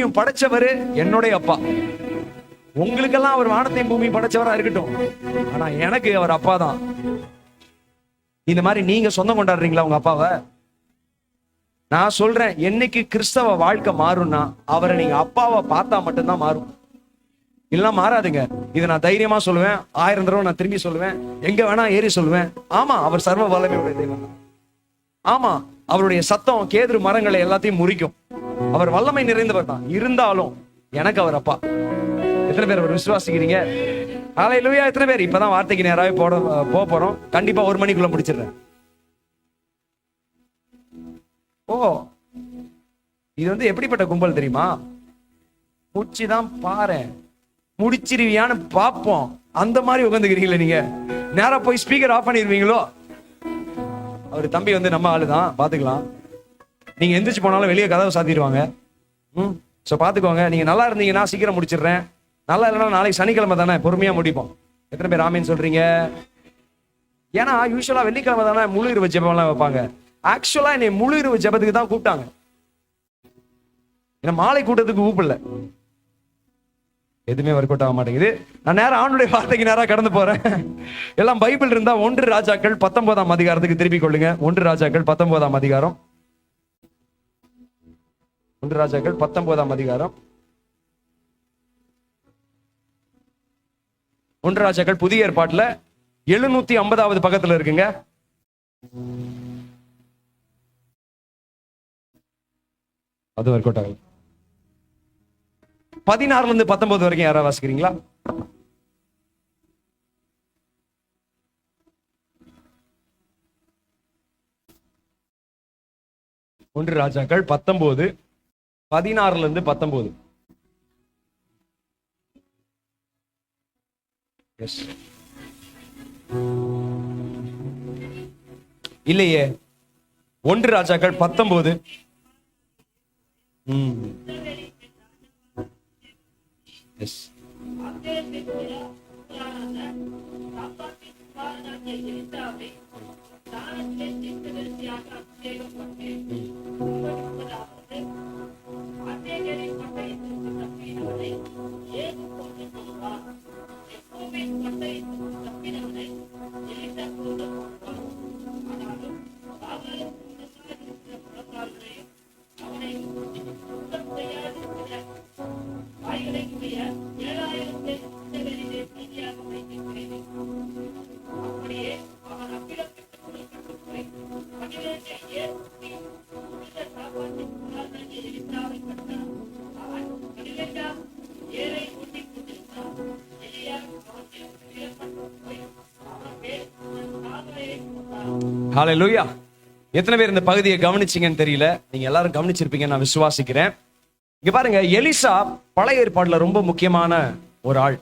பூமியும் படைச்சவரு என்னுடைய அப்பா. உங்களுக்கெல்லாம் அவர் வானத்தையும் பூமியும் படைச்சவரா இருக்கட்டும், ஆனா எனக்கு அவர் அப்பா தான். இந்த மாதிரி நீங்க சொந்தம் கொண்டாடுறீங்களா உங்க அப்பாவை? நான் சொல்றேன், என்னைக்கு கிறிஸ்தவ வாழ்க்கை மாறும்னா அவரை நீங்க அப்பாவை பார்த்தா மட்டும்தான் மாறும், இல்லைன்னா மாறாதுங்க. இதை நான் தைரியமா சொல்லுவேன், 1000 தடவை நான் திரும்பி சொல்லுவேன், எங்க வேணா ஏறி சொல்லுவேன். ஆமா, அவர் சர்வ வல்லமையுடைய தெய்வம். ஆமா, அவருடைய சத்தம் கேதுரு மரங்களை எல்லாத்தையும் முறிக்கும். அவர் வல்லமை நிறைந்தவர் தான். இருந்தாலும் எனக்கு அவர் அப்பா. எத்தனை பேர் அவர் விசுவாசிக்கிறீங்க? ஹல்லேலூயா. எத்தனை பேர் இப்பதான் வார்த்தைக்கு நேராவே போறோம்? கண்டிப்பா 1 மணிக்குள்ள முடிச்சிடுறேன். ஓ, இது எப்படிப்பட்ட கும்பல் தெரியுமா? முடிச்சுதான் பாரு, முடிச்சிருவியான்னு பாப்போம். அந்த மாதிரி உட்காந்துக்கிறீங்களே நீங்க. நேரா போய் ஸ்பீக்கர் ஆஃப் பண்ணிடுவீங்களோ? அவர் தம்பி நம்ம ஆளுதான், பாத்துக்கலாம். நீங்க எந்திரிச்சு போனாலும் வெளியே கதவை சாத்திடுவாங்க. சோ பாத்துக்கோங்க. நீங்க நல்லா இருந்தீங்கன்னா சீக்கிரம் முடிச்சிடுறேன். நல்லா இல்லைன்னா நாளைக்கு சனிக்கிழமை தானே, பொறுமையா முடிப்போம். எத்தனை பேர் ஆமீன் சொல்றீங்க? ஏன்னா யூஸ்வலா வெள்ளிக்கிழமை தானே முழு இரவு ஜெபம் எல்லாம் வைப்பாங்க. ஆக்சுவலா என்னை முழு இரவு ஜெபத்துக்கு தான் கூப்பிட்டாங்க. ஏன்னா மாலை கூட்டத்துக்கு கூப்பிடல. எதுவுமே ஒர்க் அவுட் ஆக மாட்டேங்குது. நான் நேரம் ஆண்டுடைய வார்த்தைக்கு நேரம் கடந்து போறேன். எல்லாம் பைபிள் இருந்தா 1 ராஜாக்கள் 19ஆம் அதிகாரத்துக்கு திருப்பிக் கொள்ளுங்க. 1 ராஜாக்கள் 19ஆம் அதிகாரம். 1 ராஜாக்கள் 19ஆம் அதிகாரம். 1 ராஜாக்கள் புதிய ஏற்பாட்டுல 750வது பக்கத்துல இருக்குங்க. அது ஒர்க் அவுட் ஆகல. 16ல இருந்து 19 வரைக்கும் யாராவது வாசிக்கிறீங்களா? ஒன்று ராஜாக்கள் 19 16ல இருந்து 19. இல்லையே, 1 ராஜாக்கள் 19. எஸ். ஹல்லேலூயா. எத்தனை பேர் இந்த பகுதியை கவனிச்சீங்கன்னு தெரியல. நீங்க எல்லாரும் கவனிச்சிருப்பீங்க, நான் விசுவாசிக்கிறேன். இங்க பாருங்க, எலிசா பழைய ஏற்பாடுல ரொம்ப முக்கியமான ஒரு ஆள்.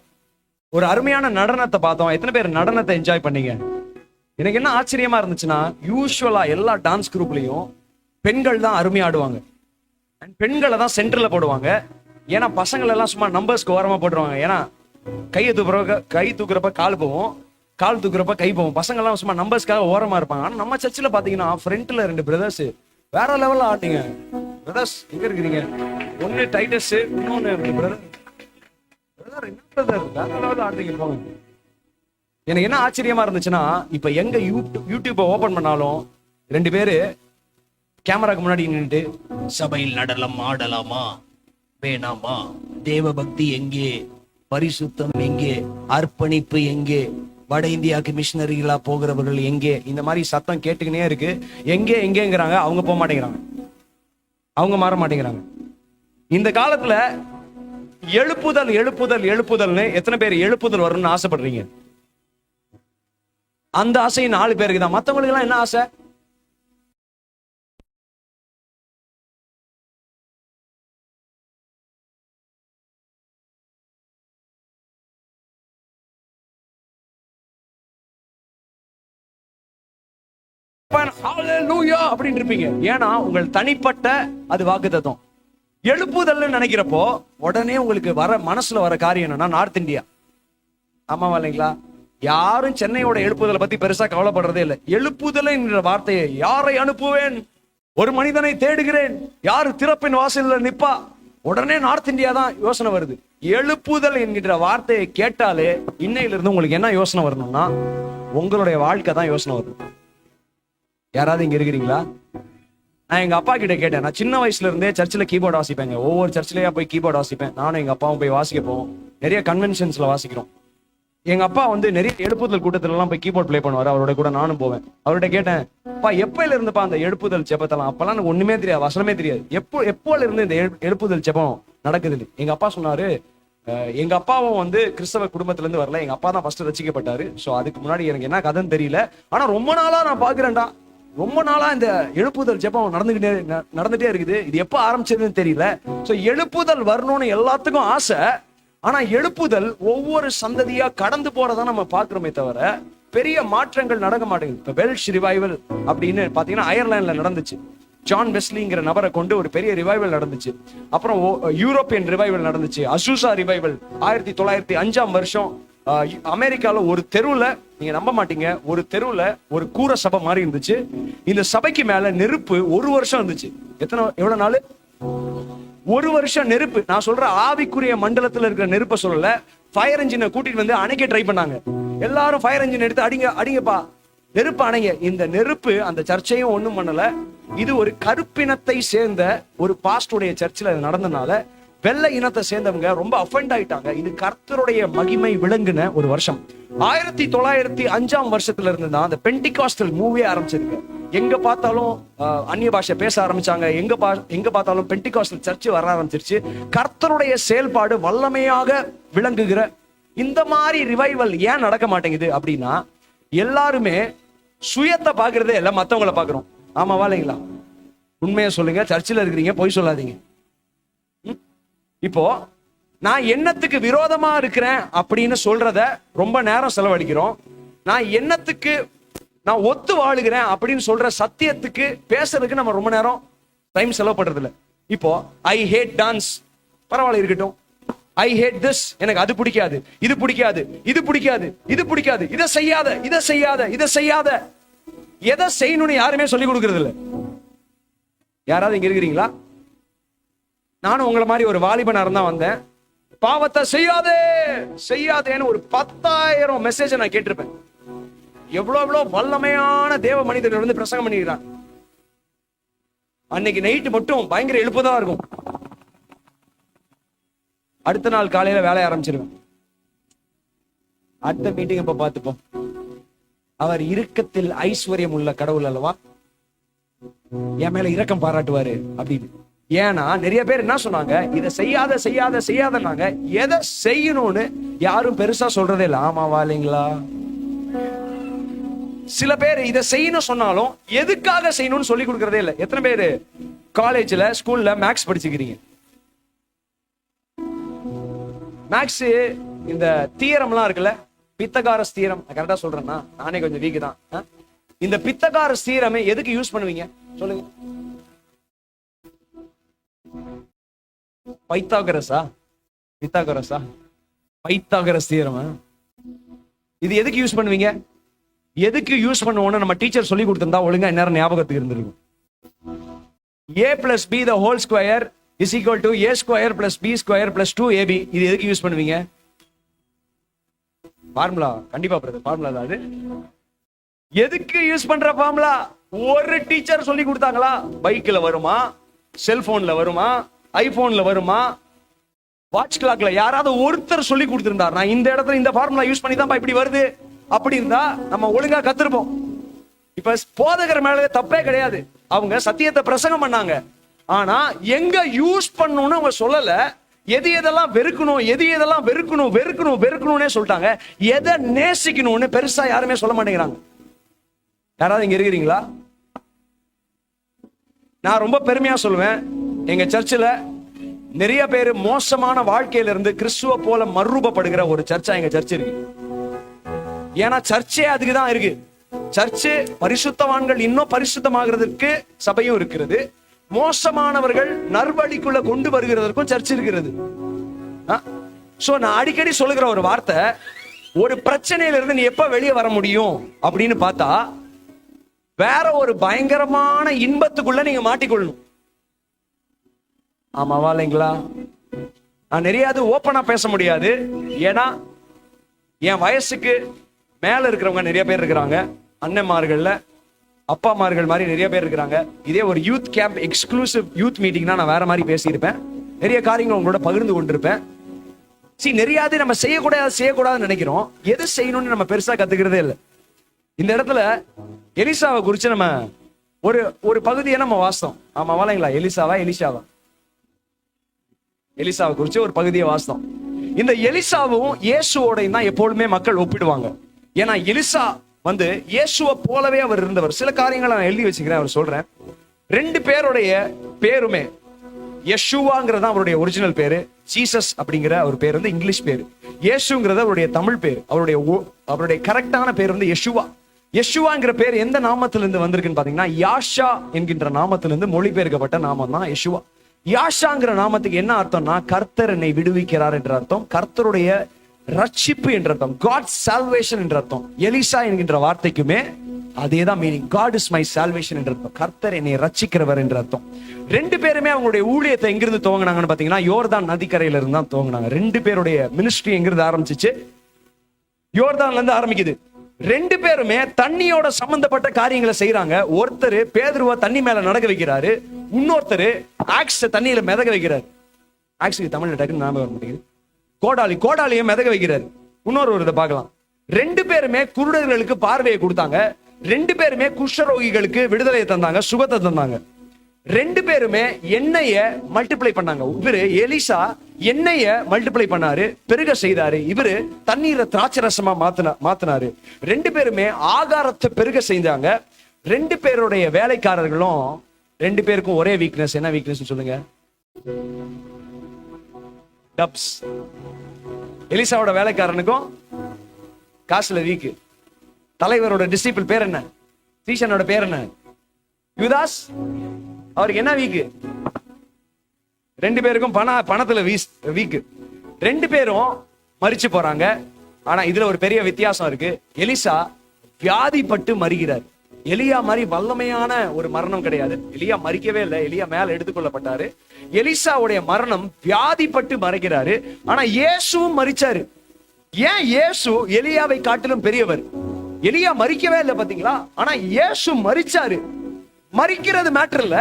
ஒரு அருமையான நடனத்தை பார்த்தோம். எத்தனை பேர் நடனத்தை என்ஜாய் பண்ணீங்க? எனக்கு என்ன ஆச்சரியமா இருந்துச்சுன்னா, யூஸ்வலா எல்லா டான்ஸ் குரூப்லயும் பெண்கள் தான் அருமையா ஆடுவாங்க. பெண்களை தான் சென்டர்ல போடுவாங்க. ஏன்னா பசங்கள் எல்லாம் சும்மா நம்பர்ஸ்க்கு ஓரமா போட்டுருவாங்க. ஏன்னா கை தூக்குறப்ப கால் போவோம், கால் தூக்குறப்ப கை போவோம். பசங்க எல்லாம் சும்மா நம்பர்ஸ்க்காக ஓரமா இருப்பாங்க. ஆனா நம்ம சர்ச்சில் பாத்தீங்கன்னா ஃப்ரண்ட்ல 2 பிரதர்ஸ் வேற லெவல்ல ஆடுங்க. பிரதர்ஸ் எங்க இருக்கிறீங்க? ஒன்னு டைட்டஸ், இன்னொன்னு பிரதர். என்ன பிரதர் வேற லெவல்ல ஆடுறீங்க போங்க. எனக்கு என்ன ஆச்சரியமா இருந்துச்சுன்னா, இப்ப எங்க யூடியூப்பை ஓபன் பண்ணாலும் 2 பேரு கேமராக்கு முன்னாடி நின்றுட்டு, சபையில் நடனம் ஆடலாமா வேணாமா, தேவ பக்தி எங்கே, பரிசுத்தம் எங்கே, அர்ப்பணிப்பு எங்கே, வட இந்தியாவுக்கு மிஷினரிகளா போகிறவர்கள் எங்கே, இந்த மாதிரி சத்தம் கேட்டுக்கினே இருக்கு. எங்கே எங்கேங்கிறாங்க, அவங்க போக மாட்டேங்கிறாங்க, அவங்க மாற மாட்டேங்கிறாங்க. இந்த காலத்துல எழுப்புதல் எழுப்புதல் எழுப்புதல்னு எத்தனை பேர் எழுப்புதல் வரும்னு ஆசைப்படுறீங்க? அந்த ஆசை 4 பேருக்கு தான். மற்றவங்களுக்கு எல்லாம் என்ன ஆசை? ஹல்லேலூயா அப்படின்னு இருப்பீங்க. ஏன்னா உங்கள் தனிப்பட்ட அது வாக்குத்தத்தம். எழுப்புதல்னு நினைக்கிறப்போ உடனே உங்களுக்கு மனசுல வர காரியம் என்னன்னா, நார்த் இந்தியா. ஆமாவா இல்லைங்களா? யாரும் சென்னையோட எழுப்புதலை பத்தி பெருசா கவலைப்படுறதே இல்லை. எழுப்புதல் என்ற வார்த்தையை, யாரை அனுப்புவேன், ஒரு மனிதனை தேடுகிறேன், யாரு திறப்பின் வாசல்ல நிப்பா, உடனே நார்த் இந்தியா தான் யோசனை வருது. எழுப்புதல் என்கிற வார்த்தையை கேட்டாலே இன்னையில இருந்து உங்களுக்கு என்ன யோசனை வரணும்னா, உங்களுடைய வாழ்க்கை தான் யோசனை வரும். யாராவது இங்க இருக்கிறீங்களா? நான் எங்க அப்பா கிட்ட கேட்டேன். நான் சின்ன வயசுல இருந்தே சர்ச்சில் கீபோர்டு வாசிப்பேங்க. ஒவ்வொரு சர்ச்சிலேயா போய் கீபோர்டு வாசிப்பேன். நானும் எங்க அப்பாவும் போய் வாசிக்க போவோம். நிறைய கன்வென்ஷன்ஸ்ல வாசிக்கிறோம். எங்க அப்பா நிறைய எழுப்புதல் கூட்டத்துல எல்லாம் போய் கீபோர்ட் பிளே பண்ணுவாரு. அவரோட கூட நானும் போவேன். அவர்கிட்ட கேட்டேன், அப்பா எப்பயில இருந்துப்பா அந்த எழுப்புதல் ஜெபத்தெல்லாம்? அப்பெல்லாம் எனக்கு ஒண்ணுமே தெரியாது, வசனமே தெரியாது. எப்போல இருந்து இந்த எழுப்புதல் ஜெபம் நடக்குது? எங்க அப்பா சொன்னாரு, எங்க அப்பாவும் கிறிஸ்தவ குடும்பத்துல இருந்து வரல. எங்க அப்பா தான் ஃபர்ஸ்ட் ரசிக்கப்பட்டாரு. சோ அதுக்கு முன்னாடி எனக்கு என்ன கதைன்னு தெரியல. ஆனா ரொம்ப நாளா நான் பாக்குறேன்டா, ரொம்ப நாளா இந்த எழுப்புதல் ஜெபம் நடந்துட்டே இருக்குது. இது எப்ப ஆரம்பிச்சதுன்னு தெரியல. சோ எழுப்புதல் வரணும்னு எல்லாத்துக்கும் ஆசை. ஆனா எழுப்புதல் ஒவ்வொரு சந்ததியா கடந்து போறதா நம்ம பாக்குறோமே தவிர பெரிய மாற்றங்கள் நடக்க மாட்டேங்குது. இப்ப வெல்ஷ் ரிவைவல் அப்படின்னு பாத்தீங்கன்னா அயர்லாந்துல நடந்துச்சு. ஜான் வெஸ்லிங்கிற நபரை கொண்டு ஒரு பெரிய ரிவைவல் நடந்துச்சு. அப்புறம் யூரோப்பியன் ரிவைவல் நடந்துச்சு. அசூசா ரிவைவல் 1905 அமெரிக்கால ஒரு தெருவுல, நீங்க நம்ப மாட்டீங்க, ஒரு தெருவுல ஒரு கூரை சபை மாதிரி இருந்துச்சு. இந்த சபைக்கு மேல நெருப்பு 1 வருஷம் இருந்துச்சு. எவ்வளவு நாள்? 1 வருஷம் நெருப்பு. நான் சொல்ற ஆவிக்குரிய மண்டலத்துல இருக்கிற நெருப்பை சொல்லல. ஃபயர் என்ஜினை கூட்டிட்டு அணைக்க ட்ரை பண்ணாங்க. எல்லாரும் ஃபயர் என்ஜின் எடுத்து அடிங்கப்பா, நெருப்பு அணைங்க. இந்த நெருப்பு அந்த சர்ச்சையும் ஒண்ணும் பண்ணல. இது ஒரு கருப்பினத்தை சேர்ந்த ஒரு பாஸ்டுடைய சர்ச்சில் நடந்தனால வெள்ளை இனத்தை சேர்ந்தவங்க ரொம்ப அஃபெண்ட் ஆயிட்டாங்க. இது கர்த்தருடைய மகிமை விளங்குன ஒரு வருஷம். 1905 இருந்து தான் அந்த பெண்டிகாஸ்டல் மூவியே ஆரம்பிச்சிருக்கு. எங்க பார்த்தாலும் அந்நிய பாஷை பேச ஆரம்பிச்சாங்க. எங்க பார்த்தாலும் பெண்டிகாஸ்டல் சர்ச் வர ஆரம்பிச்சிருச்சு. கர்த்தருடைய செயல்பாடு வல்லமையாக விளங்குகிற இந்த மாதிரி ரிவைவல் ஏன் நடக்க மாட்டேங்குது அப்படின்னா, எல்லாருமே சுயத்தை பாக்குறதே இல்ல, மத்தவங்களை பாக்குறோம். ஆமாவா இல்லைங்களா? உண்மையை சொல்லுங்க. சர்ச்சில் இருக்கிறீங்க, பொய் சொல்லாதீங்க. இப்போ நான் எண்ணத்துக்கு விரோதமா இருக்கிறேன் அப்படின்னு சொல்றத ரொம்ப நேரம் செலவழிக்கிறோம். நான் ஒத்து வாழுகிறேன் அப்படின்னு சொல்ற சத்தியத்துக்கு பேசுறதுக்கு நம்ம ரொம்ப நேரம் டைம் செலவு பண்றது இல்ல. இப்போ ஐ ஹேட் டான்ஸ், பரவாயில்ல இருக்கட்டும். ஐ ஹேட் திஸ், எனக்கு அது பிடிக்காது, இது பிடிக்காது, இது பிடிக்காது, இது பிடிக்காது, இதை செய்யாத, இதை செய்யாத, இதை செய்யாத. எதை செய்யணும்னு யாருமே சொல்லி கொடுக்கறது இல்ல. யாராவது இங்க இருக்கிறீங்களா? நானும் உங்களை மாதிரி ஒரு வாலிபனா இருந்தா வந்தேன். பாவத்தை செய்யாதே செய்யாதேன்னு ஒரு 10,000 மெசேஜ் நான் கேட்டிருப்பேன். எவ்வளவு வல்லமையான தேவ மனிதர்கள் பிரசங்கம் பண்ணிக்கிறாங்க. அன்னைக்கு நைட்டு மட்டும் பயங்கர எழுப்புதான் இருக்கும். அடுத்த நாள் காலையில வேலைய ஆரம்பிச்சிருவேன். அடுத்த மீட்டிங் இப்ப பார்த்துப்போம். அவர் இரக்கத்தில் ஐஸ்வர்யம் உள்ள கடவுள் அல்லவா, என் மேல இரக்கம் பாராட்டுவாரு அப்படின்னு. ஏன்னா நிறைய பேர் என்ன சொன்னாங்க, இதை செய்யாத செய்யாத செய்யாதனாங்க. எதை செய்யணும்னு யாரும் பெருசா சொல்றதே இல்லை. ஆமாவா இல்லைங்களா? சில பேர் இதை செய்யணும் சொன்னாலும் எதுக்காக செய்யணும்னு சொல்லி கொடுக்கறதே இல்லை. எத்தனை பேர் காலேஜ்ல ஸ்கூல்ல மேக்ஸ் படிச்சுக்கிறீங்க? மேக்ஸ் இந்த தியரம்லாம் இருக்குல்ல, பித்தகாரஸ் தியரம், கரெக்டா சொல்றேன்னா? நானே கொஞ்சம் வீக் தான். இந்த பித்தகாரஸ் தியரமே எதுக்கு யூஸ் பண்ணுவீங்க சொல்லுங்க? பைத்தாகரஸா பித்தாகரஸா பைத்தாகரஸ் தியரம். இது எதுக்கு யூஸ் பண்ணுவீங்க? எதுக்கு யூஸ் பண்ணுவோம்னு நம்ம டீச்சர் சொல்லி கொடுத்திருந்தா ஒழுங்கா இந்நேரம் ஞாபகத்துக்கு இருந்திருக்கும். a plus b the whole square is equal to a square plus b square plus 2ab. இது எதுக்கு யூஸ் பண்ணுவீங்க? ஃபார்முலா. கண்டிப்பா பிரதர், ஃபார்முலா தான் அது. எதுக்கு யூஸ் பண்ற ஃபார்முலா? ஒரு டீச்சர் சொல்லி கொடுத்தாங்களா? பைக்ல வருமா, செல்போன்ல வருமா, ஐபோன்ல வருமா, வாட்ச் கிளாக்ல யாராவது ஒருத்தர் சொல்லி கொடுத்திருந்தார், நான் இந்த இடத்துல இந்த ஃபார்முலா யூஸ் பண்ணி தான் இப்படி வருது அப்படி இருந்தா நம்ம ஒழுங்கா கத்துருப்போம். இப்ப போதகர் மேல தப்பே கிடையாது. அவங்க சத்தியத்தை பிரசங்கம் பண்ணாங்க. ஆனா எங்க யூஸ் பண்ணணும்னு அவங்க சொல்லல. எது எதெல்லாம் வெறுக்கணும், எது எதெல்லாம் வெறுக்கணும் வெறுக்கணும் வெறுக்கணும்னே சொல்லிட்டாங்க. எதை நேசிக்கணும்னு பெருசா யாருமே சொல்ல மாட்டேங்கிறாங்க. யாராவது இங்க இருக்கிறீங்களா? நான் ரொம்ப பெருமையா சொல்லுவேன், எங்க சர்ச்சில் நிறைய பேர் மோசமான வாழ்க்கையில இருந்து கிறிஸ்துவ போல மறுரூபப்படுகிற ஒரு சர்ச்சா எங்க சர்ச் இருக்கு. ஏன்னா சர்ச்சே அதுக்குதான் இருக்கு. சர்ச்சு பரிசுத்தவான்கள் இன்னும் பரிசுத்தமாகிறதுக்கு சபையும் இருக்கிறது, மோசமானவர்கள் நர்வழிக்குள்ள கொண்டு வருகிறதற்கும் சர்ச் இருக்கிறது. சோ நான் அடிக்கடி சொல்லுகிற ஒரு வார்த்தை, ஒரு பிரச்சனையில இருந்து நீ எப்ப வெளியே வர முடியும் அப்படின்னு பார்த்தா, வேற ஒரு பயங்கரமான இன்பத்துக்குள்ள நீங்க மாட்டிக்கொள்ளணும். ஆமாவா இல்லைங்களா? நான் நிறைய ஓப்பனா பேச முடியாது, ஏன்னா என் வயசுக்கு மேல இருக்கிறவங்க நிறைய பேர் இருக்கிறாங்க. அண்ணன்மார்கள்ல அப்பாமார்கள் மாதிரி நிறைய பேர் இருக்கிறாங்க. இதே ஒரு யூத் கேம்ப் எக்ஸ்க்ளூசிவ் யூத் மீட்டிங்னா நான் வேற மாதிரி பேசியிருப்பேன். நிறைய காரியங்கள் உங்களோட பகிர்ந்து கொண்டிருப்பேன். நிறைய நம்ம செய்யக்கூடாதுன்னு நினைக்கிறோம். எது செய்யணும்னு நம்ம பெருசா கத்துக்கிறதே இல்லை. இந்த இடத்துல எலிசாவை குறிச்சு நம்ம ஒரு பகுதியை நம்ம வாசித்தோம். ஆமா வாழைங்களா? எலிசாவை குறிச்சு ஒரு பகுதியை வாசித்தோம். இந்த எலிசாவும் இயேசுவோடையும் தான் எப்பொழுதுமே மக்கள் ஒப்பிடுவாங்க. ஏன்னா எலிசா இயேசுவை போலவே அவர் இருந்தவர். சில காரியங்களை நான் எழுதி வச்சுக்கிறேன், அவர் சொல்றேன். 2 பேருடைய பேருமே யெஷுவாங்கிறது அவருடைய ஒரிஜினல் பேரு. ஜீசஸ் அப்படிங்கிற ஒரு பேர் இங்கிலீஷ் பேரு. இயேசுங்கிறது அவருடைய தமிழ் பேர். அவருடைய கரெக்டான பேர் யெஷுவா. யெஷுவாங்கிற பேர் எந்த நாமத்திலிருந்து வந்திருக்குன்னு பாத்தீங்கன்னா, யாஷா என்கின்ற நாமத்திலிருந்து மொழிபெயர்க்கப்பட்ட நாமம் தான் யெஷுவா. யாஷாங்கிற நாமத்துக்கு என்ன அர்த்தம்னா, கர்த்தர் என்னை விடுவிக்கிறார் என்ற அர்த்தம். கர்த்தருடைய ரட்சிப்பு என்ற அர்த்தம். காட் சால்வேஷன் என்ற அர்த்தம். எலிசா என்கின்ற வார்த்தைக்குமே அதேதான் meaning. God is my salvation என்ற அர்த்தம். கர்த்தர் என்னை ரட்சிக்கிறவர் என்ற அர்த்தம். 2 பேருமே அவங்களுடைய ஊழியத்தை எங்கிருந்து துவங்கினாங்கன்னு பாத்தீங்கன்னா, யோர்தான் நதிக்கரையில இருந்து தான் துவங்கினாங்க. 2 பேருடைய மினிஸ்ட்ரி எங்கிருந்து ஆரம்பிச்சிச்சு? யோர்தான்ல இருந்து ஆரம்பிக்குது. 2 பேருமே தண்ணியோட சம்பந்தப்பட்ட காரியங்களை செய்யறாங்க. ஒருத்தர் பேதுருவ தண்ணி மேல நடக்க வைக்கிறாரு, இன்னொருத்தர் ஆக்ஸ் தண்ணியில மிதக்க வைக்கிறாரு. ஆக்ஸுக்கு தமிழ்ல டக்குன்னு ஞாபகம் வர மாட்டேங்குது. கோடாலியை மிதக்க வைக்கிறாரு. இன்னொரு இதை பார்க்கலாம். 2 பேருமே குருடர்களுக்கு பார்வையை கொடுத்தாங்க. 2 பேருமே குஷ்டரோகிகளுக்கு விடுதலையை தந்தாங்க, சுகத்தை தந்தாங்க. 2 பேருமே எண்ணெய மல்டிப்ளை பண்ணாங்க. இவரு எலிசா எண்ணெய மல்டிப்ளை பண்ணாரு, பெருக செய்தாரு. இவரு தண்ணீரை திராட்சரசமா மாத்தினாரு. 2 பேருமே ஆகாரத்தை பெருக செஞ்சாங்க. 2 பேருடைய வேலைக்காரர்களும் 2 பேருக்கும் ஒரே வீக்னஸ். என்ன வீக்னஸ் சொல்லுங்க? டப்ஸ். எலிசாவோட வேலைக்காரனுக்கும் காசுல வீக்கு. தலைவரோட டிசிபிள் பேர் என்ன? சீஷனோட பேர் என்ன? யூதாஸ். அவருக்கு என்ன வீக்கு? 2 பேருக்கும் பணத்துல வீக்கு. 2 பேரும் மரிச்சு போறாங்க. ஆனா இதுல ஒரு பெரிய வித்தியாசம் இருக்கு. எலிசா வியாதிப்பட்டு மரிக்கிறார். எலியா மாதிரி வல்லமையான ஒரு மரணம் கிடையாது. எலியா மரிக்கவே இல்லை. எலியா மேல எடுத்துக்கொள்ளப்பட்டாரு. எலிசாவுடைய மரணம் வியாதிப்பட்டு மறைக்கிறாரு. ஆனா இயேசுவும் மரிச்சாரு. ஏன்? இயேசு எலியாவை காட்டிலும் பெரியவர். எலியா மரிக்கவே இல்லை பாத்தீங்களா? ஆனா இயேசு மரிச்சாரு. மரிக்கிறது மேட்டர் இல்ல,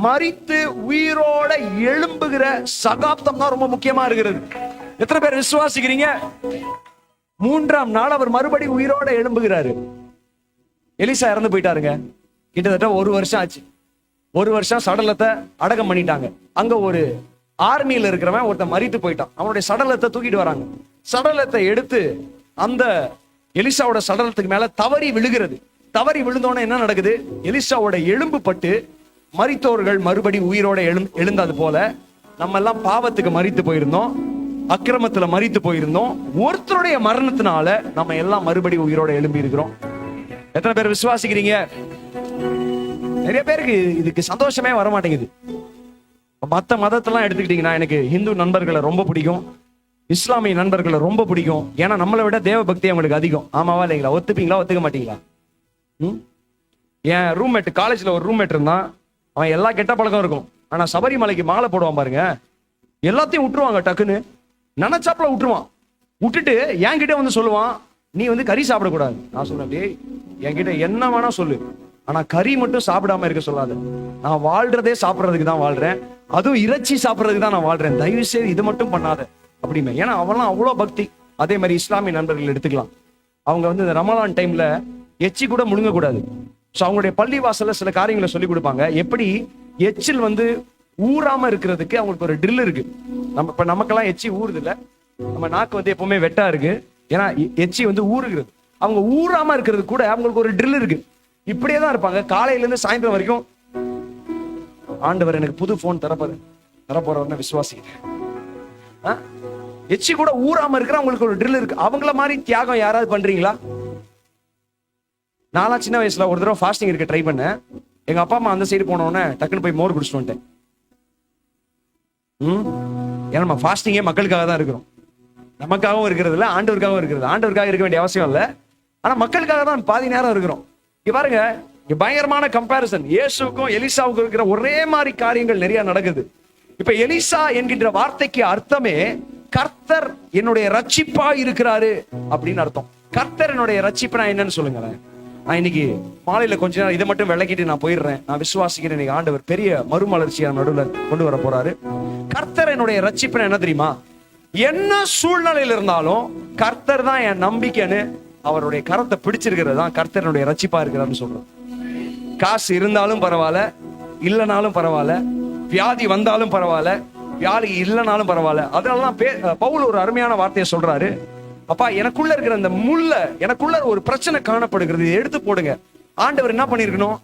மரித்து உயிரோட எழும்புகிற சகாப்தம் தான் ரொம்ப முக்கியமா இருக்கிறது. எத்தனை பேர் விசுவாசிக்கிறீங்க? 3ஆம் நாள் அவர் மறுபடி உயிரோட எழும்புகிறாரு. எலிசா இறந்து போயிட்டாருங்க. கிட்டத்தட்ட 1 வருஷம் ஆச்சு. 1 வருஷம் சடலத்தை அடக்கம் பண்ணிட்டாங்க. அங்க ஒரு ஆர்மியில இருக்கிறவன் ஒருத்தன் மரித்து போயிட்டான். அவனுடைய சடலத்தை தூக்கிட்டு வராங்க. சடலத்தை எடுத்து அந்த எலிசாவோட சடலத்துக்கு மேல தவறி விழுகிறது. தவறி விழுந்தோன்னு என்ன நடக்குது? எலிசாவோட எலும்பு பட்டு மரித்தோர்கள் மறுபடி உயிரோட எழுந்தது போல நம்ம எல்லாம் பாவத்துக்கு மரித்து போயிருந்தோம், அக்கிரமத்துல மரித்து போயிருந்தோம். ஒருத்தருடைய மரணத்தினால நம்ம எல்லாம் மறுபடி உயிரோட எழும்பி இருக்கிறோம். எத்தனை பேர் விசுவாசிக்கிறீங்க? நிறைய பேருக்கு இதுக்கு சந்தோஷமே வர மாட்டேங்குது. மத்த மதத்தெல்லாம் எடுத்துக்கிட்டீங்கன்னா, எனக்கு இந்து நண்பர்களை ரொம்ப பிடிக்கும், இஸ்லாமிய நண்பர்களை ரொம்ப பிடிக்கும். ஏன்னா நம்மளை விட தேவ பக்தி அவங்களுக்கு அதிகம். ஆமாவா இல்லைங்களா? ஒத்துப்பீங்களா? ஒத்துக்க மாட்டீங்களா? என் ரூம்மேட், காலேஜ்ல ஒரு ரூம்மேட் இருந்தான். அவன் எல்லா கெட்ட பழக்கம் இருக்கும். ஆனா சபரிமலைக்கு மாலை போடுவான் பாருங்க, எல்லாத்தையும் விட்டுருவாங்க. டக்குன்னு நினைச்சாப்புல விட்டுருவான். விட்டுட்டு என்கிட்ட சொல்லுவான், நீ கறி சாப்பிடக்கூடாது. நான் சொன்னேன், டேய் என்கிட்ட என்ன வேணா சொல்லு, ஆனா கறி மட்டும் சாப்பிடாம இருக்க சொல்லாது. நான் வாழ்றதே சாப்பிட்றதுக்கு தான் வாழ்றேன், அதுவும் இறைச்சி சாப்பிட்றதுக்கு தான் நான் வாழ்றேன். தயவு செய்து இது மட்டும் பண்ணாத அப்படின்னு. ஏன்னா அவன்லாம் அவ்வளோ பக்தி. அதே மாதிரி இஸ்லாமிய நண்பர்கள் எடுத்துக்கலாம். அவங்க இந்த ரமலான் டைம்ல எச்சி கூட முழுங்க கூடாது. ஸோ அவங்களுடைய பள்ளி வாசல்ல சில காரியங்களை சொல்லி கொடுப்பாங்க. எப்படி எச்சில் ஊறாம இருக்கிறதுக்கு அவங்களுக்கு ஒரு ட்ரில் இருக்கு. நமக்கெல்லாம் எச்சி ஊறுது இல்ல, நம்ம நாக்கு எப்பவுமே வெட்டா இருக்கு. ஏன்னா எச்சி ஊறுகிறது. அவங்க ஊறாம இருக்கிறது கூட அவங்களுக்கு ஒரு ட்ரில் இருக்கு. இப்படியே தான் இருப்பாங்க காலையில இருந்து சாயந்தரம் வரைக்கும். ஆண்டவர் எனக்கு புது போன் தரப்போறவர்னு விசுவாசிக்கிறேன். எச்சி கூட ஊறாம இருக்கிற அவங்களுக்கு ஒரு ட்ரில் இருக்கு. அவங்கள மாதிரி தியாகம் யாராவது பண்றீங்களா? நான்லாம் சின்ன வயசுல ஒரு தடவை ஃபாஸ்டிங் இருக்க ட்ரை பண்ணேன். எங்க அப்பா அம்மா அந்த சைடு போனோடனே டக்குன்னு போய் மோர் குடிச்சிட்டு வந்துட்டேன். ஏன்னா நம்ம ஃபாஸ்டிங்கே மக்களுக்காக தான் இருக்கிறோம். நமக்காகவும் இருக்கிறது இல்லை, ஆண்டவருக்காகவும் இருக்கிறது. ஆண்டவருக்காக இருக்க வேண்டிய அவசியம் இல்லை, ஆனா மக்களுக்காக தான் பாதி நேரம் இருக்கிறோம். இங்க பாருங்க, இங்க பயங்கரமான கம்பேரிசன். இயேசுக்கும் எலிசாவுக்கும் இருக்கிற ஒரே மாதிரி காரியங்கள் நிறைய நடக்குது. இப்ப எலிசா என்கின்ற வார்த்தைக்கு அர்த்தமே கர்த்தர் என்னுடைய ரட்சிப்பா இருக்கிறாரு அப்படின்னு அர்த்தம். கர்த்தர் என்னுடைய ரட்சிப்புனா என்னன்னு சொல்லுங்களேன். நான் இன்னைக்கு மாலையில கொஞ்ச நேரம் இதை மட்டும் விளக்கிட்டு நான் போயிடுறேன். நான் விசுவாசிக்கிறேன் இன்னைக்கு ஆண்டவர் பெரிய மறுமலர்ச்சியா நடுவில் கொண்டு வர போறாரு. கர்த்தர் என்னுடைய ரட்சிப்புனா என்ன தெரியுமா? என்ன சூழ்நிலையில இருந்தாலும் கர்த்தர் தான் என் நம்பிக்கைன்னு அவருடைய கரத்தை பிடிச்சிருக்கிறது தான் கர்த்தர் என்னுடைய ரட்சிப்பா இருக்கிறாருன்னு சொல்றோம். காசு இருந்தாலும் பரவாயில்ல, இல்லைனாலும் பரவாயில்ல, வியாதி வந்தாலும் பரவாயில்ல, வியாதி இல்லைனாலும் பரவாயில்ல. அதனாலதான் பவுல் ஒரு அருமையான வார்த்தையை சொல்றாரு. அப்பா, எனக்குள்ள இருக்கிற அந்த முள்ள, எனக்குள்ள ஒரு பிரச்சனை காணப்படுகிறது, எடுத்து போடுங்க. ஆண்டவர் என்ன பண்ணிருக்கணும்?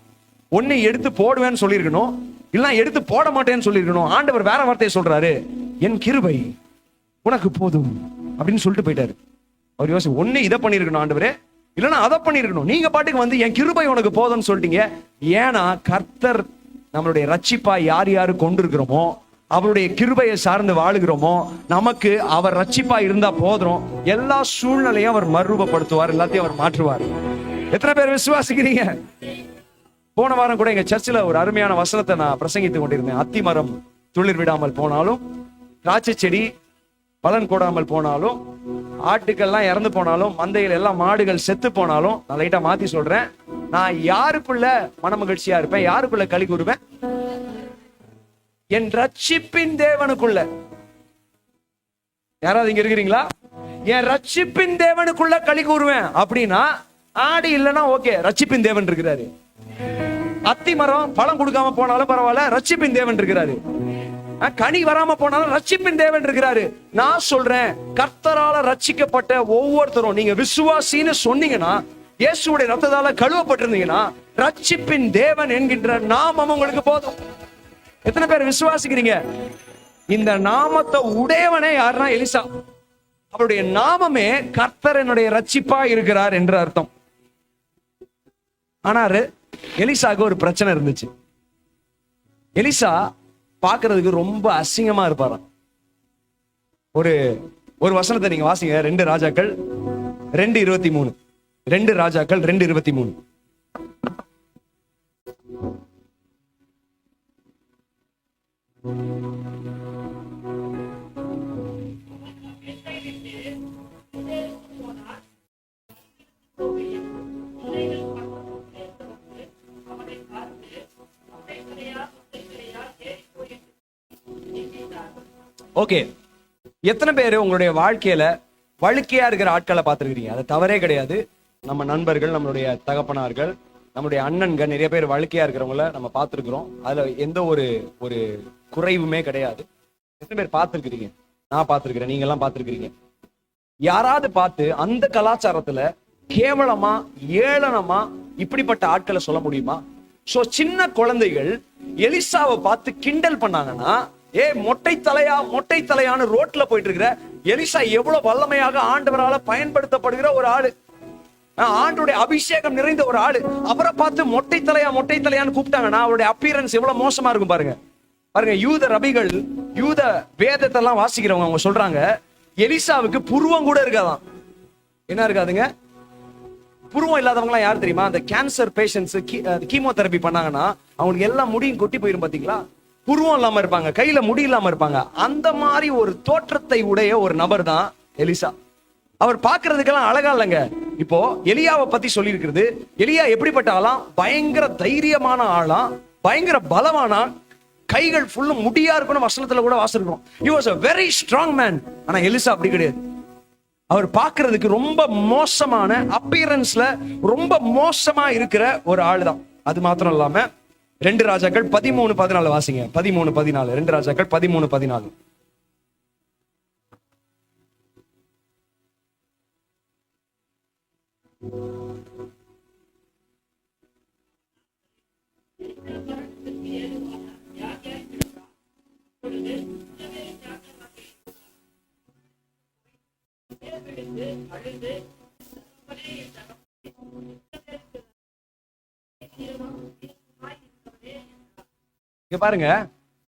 ஒன்னு எடுத்து போடுவேன்னு சொல்லியிருக்கணும், இல்ல எடுத்து போட மாட்டேன்னு சொல்லியிருக்கணும். ஆண்டவர் வேற வார்த்தையை சொல்றாரு, என் கிருபை உனக்கு போதும் அப்படின்னு சொல்லிட்டு போயிட்டாரு. அவர் யோசி, ஒன்னு இதை பண்ணிருக்கணும் ஆண்டவரே, இல்லைன்னா அதை பண்ணிருக்கணும். நீங்க பாட்டுக்கு வந்து என் கிருபை உனக்கு போதும்னு சொல்லிட்டீங்க. ஏன்னா கர்த்தர் நம்மளுடைய ரட்சிப்பா யார் யாரு கொண்டிருக்கிறோமோ, அவருடைய கிருபையை சார்ந்து வாழுகிறோமோ, நமக்கு அவர் ரட்சிப்பா இருந்தா போதும். எல்லா சூழ்நிலையும் அவர் மறுரூபப்படுத்துவார், எல்லாத்தையும் அவர் மாற்றுவார். எத்தனை பேர் விசுவாசிக்கிறீங்க? போன வாரம் கூட எங்க சர்ச்சில் ஒரு அருமையான வசனத்தை நான் பிரசங்கித்துக் கொண்டிருந்தேன். அத்தி மரம் துளிர் விடாமல் போனாலும், திராட்சை செடி பலன் கொடாமல் போனாலும், ஆட்டுக்கள்லாம் இறந்து போனாலும், மந்தையில் எல்லாம் மாடுகள் செத்து போனாலும், நான் லைட்டா மாத்தி சொல்றேன், நான் யாருக்குள்ள மனமகிழ்ச்சியா இருப்பேன், யாருக்குள்ள களி கூறுவேன்? என் ரட்சிப்பின் தேவனுக்குள்ள. யாராவது இங்க இருக்கிறீங்களா? என் ரட்சிப்பின் தேவனுக்குள்ள களி கூறுவேன் அப்படின்னா, ஆடு இல்லைன்னா ஓகே, ரட்சிப்பின் தேவன் இருக்கிறாரு. அத்தி மரம் பழம் கொடுக்காம போனாலும் பரவாயில்ல, ரட்சிப்பின் தேவன் இருக்கிறாரு. கனி வராம போனாலும் ரட்சிப்பின் தேவன் இருக்கிறாரு. நான் சொல்றேன், கர்த்தரால ரட்சிக்கப்பட்ட ஒவ்வொருத்தரும் நீங்க விசுவாசின்னு சொன்னீங்கன்னா, இயேசுவுடைய ரத்தத்தால கழுவப்பட்டிருந்தீங்கன்னா, ரட்சிப்பின் தேவன் என்கின்ற நாமம் உங்களுக்கு போதும். எத்தனை பேர் விசுவாசிக்கிறீங்க? இந்த நாமத்தை உடையவனே யாருன்னா எலிசா. அவருடைய நாமமே கர்த்தர் என்னுடைய ரட்சிப்பா இருக்கிறார் என்ற அர்த்தம். ஆனா எலிசாவுக்கு ஒரு பிரச்சனை இருந்துச்சு. எலிசா பார்க்கிறதுக்கு ரொம்ப அசிங்கமா இருப்பாராம். ஒரு வசனத்தை நீங்க வாசிங்க. 2 ராஜாக்கள் 2:23. 2 ராஜாக்கள் 2:23. ஓகே, எத்தனை பேர் உங்களுடைய வாழ்க்கையில வழுக்கையா இருக்கிற ஆட்களை பார்த்துருக்கீங்க? அது தவறே கிடையாது. நம்ம நண்பர்கள், நம்மளுடைய தகப்பனார்கள், நம்மளுடைய அண்ணன்கள் நிறைய பேர் வழுக்கையா இருக்கிறவங்கள நம்ம பார்த்துருக்கிறோம். அதுல எந்த ஒரு குறைவுமே கிடையாது. எத்தனை பேர் பார்த்துருக்கிறீங்க? நான் பார்த்துருக்கிறேன், நீங்க எல்லாம் பார்த்துருக்கிறீங்க. யாராவது பார்த்து அந்த கலாச்சாரத்துல கேவலமா ஏளனமா இப்படிப்பட்ட ஆட்களை சொல்ல முடியுமா? சோ சின்ன குழந்தைகள் எலிசாவை பார்த்து கிண்டல் பண்ணாங்கன்னா, மொட்டை தலையான்னு ரோட்ல போயிட்டு இருக்கிற எலிசா எவ்வளவு வல்லமையாக ஆண்டவரால பயன்படுத்தப்படுகிற ஒரு ஆளு, ஆண்டுடைய அபிஷேகம் நிறைந்த ஒரு ஆளு. அவரை பார்த்து மொட்டை தலையான்னு கூப்பிட்டாங்கன்னா அவருடைய அப்பியரன்ஸ் எவ்வளவு மோசமா இருக்கும் பாருங்க. யூத ரபிகள், யூத வேதத்தை எல்லாம் வாசிக்கிறவங்க அவங்க சொல்றாங்க, எலிசாவுக்கு புருவம் கூட இருக்காதான். என்ன இருக்காதுங்க? புருவம் இல்லாதவங்க எல்லாம் யாரு தெரியுமா? அந்த கேன்சர் பேஷண்ட்ஸ் கீமோதெரபி பண்ணாங்கன்னா அவங்களுக்கு எல்லாம் முடியும் கொட்டி போயிரும் பாத்தீங்களா? புருவம் இல்லாம இருப்பாங்க, கையில முடி இல்லாம இருப்பாங்க. அந்த மாதிரி ஒரு தோற்றத்தை உடைய ஒரு நபர் தான் எலிசா. அவர் பாக்குறதுக்கெல்லாம் அழகா இல்லைங்க. இப்போ எலியாவை பத்தி சொல்லி இருக்கிறது, எலியா எப்படிப்பட்ட ஆளாம்? பயங்கர தைரியமான ஆளாம், பயங்கர பலமானா, கைகள் ஃபுல்லும் முடியா இருக்கணும் வசனத்துல கூட வாசிக்கிறோம். he was a very strong man. ஆனா எலிசா அப்படி கிடையாது. அவர் பாக்குறதுக்கு ரொம்ப மோசமான அப்பியரன்ஸ்ல ரொம்ப மோசமா இருக்கிற ஒரு ஆளு தான். அது மாத்திரம் இல்லாம 2 ராஜாக்கள் 13:14 வாசிங்க. 13:14. 2 ராஜாக்கள் 13:14. இங்க பாருங்க,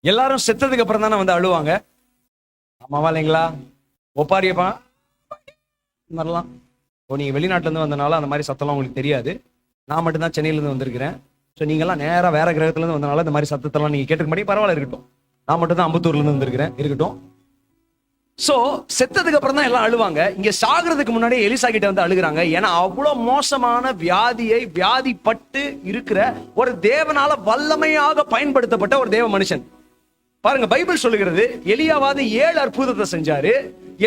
எல்லாரும் செத்ததுக்கு அப்புறம் தானே வந்து அழுவாங்க. ஆமாவா இல்லைங்களா? ஒப்பாரியப்பா மாதிரிலாம். நீங்க வெளிநாட்டுல இருந்து வந்தனால அந்த மாதிரி சத்தம்லாம் உங்களுக்கு தெரியாது. நான் மட்டும் தான் சென்னையில இருந்து வந்திருக்கிறேன். ஸோ நீங்கெல்லாம் நேரா வேற கிரகத்துல இருந்து வந்தனால இந்த மாதிரி சத்தத்தெல்லாம் நீங்க கேட்டுக்க மாட்டீங்க. பரவாயில்ல, இருக்கட்டும். நான் மட்டும் தான் அம்பத்தூர்ல இருந்து வந்திருக்கிறேன், இருக்கட்டும். சோ செத்ததுக்கு அப்புறம் தான் எல்லாம் அழுவாங்க. இங்க சாகிறதுக்கு முன்னாடி எலிசா கிட்ட வந்து அழுகுறாங்க. ஏன்னா அவ்வளவு மோசமான வியாதிப்பட்டு இருக்கிற ஒரு தேவனால வல்லமையாக பயன்படுத்தப்பட்ட ஒரு தேவ மனுஷன். பாருங்க, பைபிள் சொல்லுகிறது எலியாவாது 7 அற்புதத்தை செஞ்சாரு,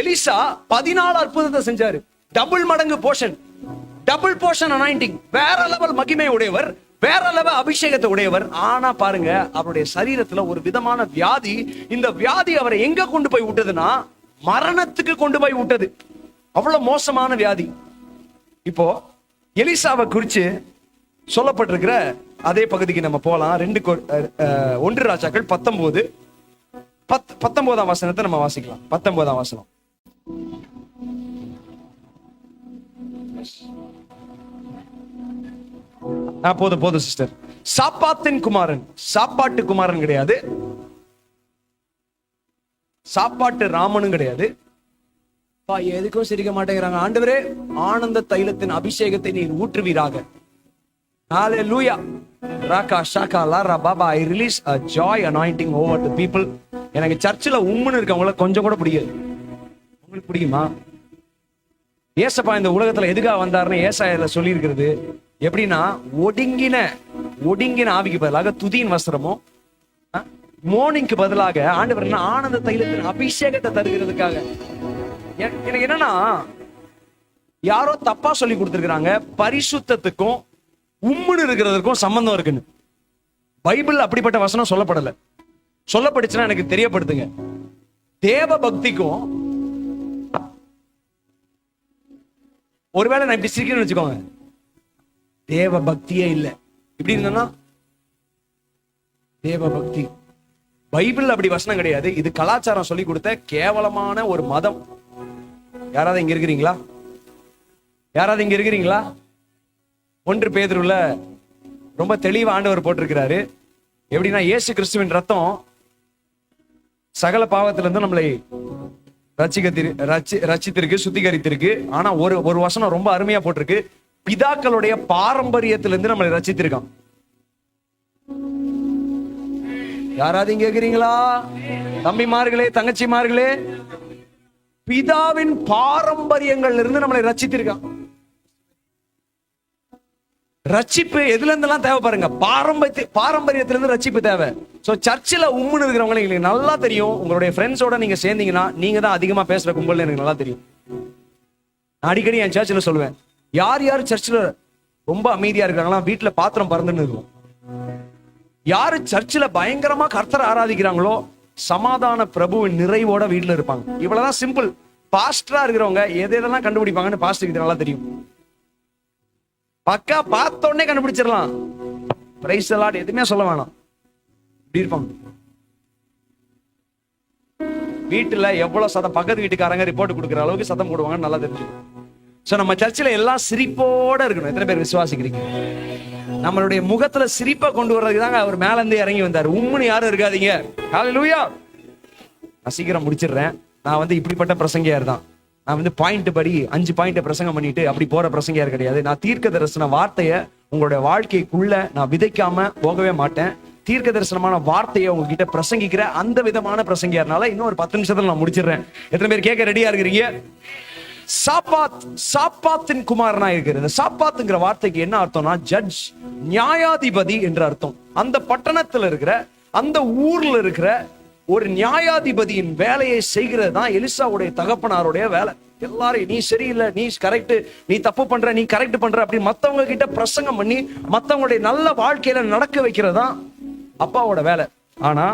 எலிசா 14 அற்புதத்தை செஞ்சாரு. டபுள் மடங்கு போர்ஷன், டபுள் போர்ஷன் அனாயிண்டிங். வேற லெவல் மகிமை உடையவர், வேற லெவல் அபிஷேகத்தை உடையவர். ஆனா பாருங்க, அவருடைய சரீரத்துல ஒரு விதமான வியாதி. இந்த வியாதி அவரை எங்க கொண்டு போய் விட்டதுன்னா மரணத்துக்கு கொண்டு போய் விட்டது. அவ்வளவு மோசமான வியாதி. இப்போ எலிசாவை குறிச்சு சொல்லப்பட்டிருக்கிற அதே பகுதிக்கு நம்ம போலாம். 1 ராஜாக்கள் 19 வசனத்தை நம்ம வாசிக்கலாம். 19 வசனம். போதும் சிஸ்டர். சாப்பாத்தின் குமாரன், சாப்பாட்டு குமாரன் கிடையாது, சாப்பாட்டு ராமனும் கிடையாது. எதுக்கும் சிரிக்க மாட்டேங்கிறாங்க. ஆண்டவரே, ஆனந்த தைலத்தின் அபிஷேகத்தை நீர் ஊற்றுவீராக. ஹalleluya. ராகா ஷாகா லாரா பாபா, I release a joy anointing over the people. எனக்கு சர்ச்சில் உம்முன்னு இருக்கவங்கள கொஞ்சம் கூட பிடிக்காது. உங்களுக்கு பிடிக்குமா? ஏசப்பா இந்த உலகத்துல எதுக்காக வந்தாருன்னு ஏசாயால சொல்லி இருக்கிறது எப்படின்னா, ஒடுங்கின ஆவிக்கு பதிலாக துதியின் வஸ்திரமும், மோர்னிங்க்கு பதிலாக ஆண்டவர் என்ன ஆனந்த தைலத்தின் அபிஷேகத்தை தருகிறதுக்காக. எனக்கு என்னன்னா, யாரோ தப்பா சொல்லி கொடுத்திருக்கிறாங்க பரிசுத்தத்துக்கும் உம்முன்னு இருக்கிறதுக்கும் சம்பந்தம் இருக்குன்னு. பைபிள் அப்படிப்பட்ட வசனம் சொல்லப்படல. சொல்லப்படுச்சுன்னா எனக்கு தெரியப்படுத்துங்க. தேவ பக்திக்கும், ஒருவேளை நான் இப்படி சிரிக்கணும்னு வச்சுக்கோங்க, தேவ பக்தியே இல்லை இப்படி இருந்தோம்னா தேவ பக்தி. பைபிள் அப்படி வசனம் கிடையாது. இது கலாச்சாரம் சொல்லி கொடுத்த கேவலமான ஒரு மதம். யாராவது இங்க இருக்கிறீங்களா? 1 பேதுருல ரொம்ப தெளிவா ஆண்டவர் போட்டிருக்கிறாரு. எப்படின்னா, இயேசு கிறிஸ்துவின் ரத்தம் சகல பாவத்திலிருந்து நம்மளை ரட்சித்திருக்கு, சுத்திகரித்திருக்கு. ஆனா ஒரு வசனம் ரொம்ப அருமையா போட்டிருக்கு, பிதாக்களுடைய பாரம்பரியத்திலிருந்து நம்மளை ரட்சித்திருக்கான். யாராவது இங்க கேக்குறீங்களா? தம்பிமார்களே, தங்கச்சிமார்களே, பிதாவின் பாரம்பரியங்கள்ல இருந்து நம்மளை ரட்சித்திருக்கான். ரட்சிப்பு எதுல இருந்தெல்லாம் தேவை பாருங்க, பாரம்பரியத்திலிருந்து ரட்சிப்பு தேவை. சோ சர்ச்சில் உம்முன்னு இருக்கிறவங்க எனக்கு நல்லா தெரியும். உங்களுடைய ஃப்ரெண்ட்ஸோட நீங்க சேர்ந்தீங்கன்னா நீங்க தான் அதிகமா பேசுற கும்பல் எனக்கு நல்லா தெரியும். அடிக்கடி என் சர்ச்சில் சொல்லுவேன், யார் சர்ச்சில் ரொம்ப அமைதியா இருக்காங்களா, வீட்டுல பாத்திரம் பறந்துன்னு இருக்கும். யாரு சர்ச்சில் பயங்கரமா கர்த்தரை ஆராதிக்கிறாங்களோ சமாதான பிரபுவின் நிறைவோட வீட்டுல இருப்பாங்க. இவ்வளவுதான் சிம்பிள். பாஸ்டரா இருக்கிறவங்க எதெல்லாம் கண்டுபிடிப்பாங்கன்னு பாஸ்டருக்கு நல்லா தெரியும். பக்கா பார்த்த உடனே கண்டுபிடிச்சிடலாம். பிரைஸ் தி லார்ட் எதுவுமே சொல்ல வேணாம். இப்படி இருப்பாங்க. வீட்டுல எவ்வளவு சத்தம், பக்கத்து வீட்டுக்காரங்க ரிப்போர்ட் கொடுக்குற அளவுக்கு சத்தம் போடுவாங்கன்னு நல்லா தெரிஞ்சுக்கணும். சோ நம்ம சர்ச்சில் எல்லாம் சிரிப்போட இருக்கணும். எத்தனை பேர் விசுவாசிக்கிறீங்க? நம்மளுடைய முகத்துல சிரிப்பை கொண்டு வர்றதுக்கு தாங்க அவர் மேல இருந்து இறங்கி வந்தார். உம்முன்னு யாரும் இருக்காதீங்க. ஹalleluya. நான் சீக்கிரம் முடிச்சிடுறேன். நான் இப்படிப்பட்ட பிரசங்கியார் தான். நான் பாயிண்ட் படி 5 பாயிண்ட் பிரசங்கம் பண்ணிட்டு அப்படி போற பிரசங்கியார் கிடையாது. நான் தீர்க்க தரிசன வார்த்தையை உங்களுடைய வாழ்க்கைக்குள்ள நான் விதைக்காம போகவே மாட்டேன். தீர்க்க தரிசனமான வார்த்தையை உங்ககிட்ட பிரசங்கிக்கிற அந்த விதமான பிரசங்கியார்னால இன்னும் ஒரு 10 நிமிஷத்துல நான் முடிச்சிடுறேன். எத்தனை பேர் கேட்க ரெடியா இருக்கிறீங்க? சாப்பாத்தின் குமாரனா இருக்கிறது. சாப்பாத்துங்கிற வார்த்தைக்கு என்ன அர்த்தம்னா ஜட்ஜ், நியாயாதிபதி என்ற அர்த்தம். அந்த பட்டணத்துல இருக்கிற, அந்த ஊர்ல இருக்கிற ஒரு நியாயாதிபதியின் வேலையை செய்கிறது தான் எலிசாவுடைய தகப்பனாருடைய வேலை. எல்லாரும் நீ சரியில்லை, நீ கரெக்ட், நீ தப்பு பண்ற, நீ கரெக்ட் பண்ற அப்படி மத்தவங்க கிட்ட பிரசங்கம் பண்ணி மத்தவங்களுடைய நல்ல வாழ்க்கையில நடக்க வைக்கிறது தான் அப்பாவோட வேலை. ஆனா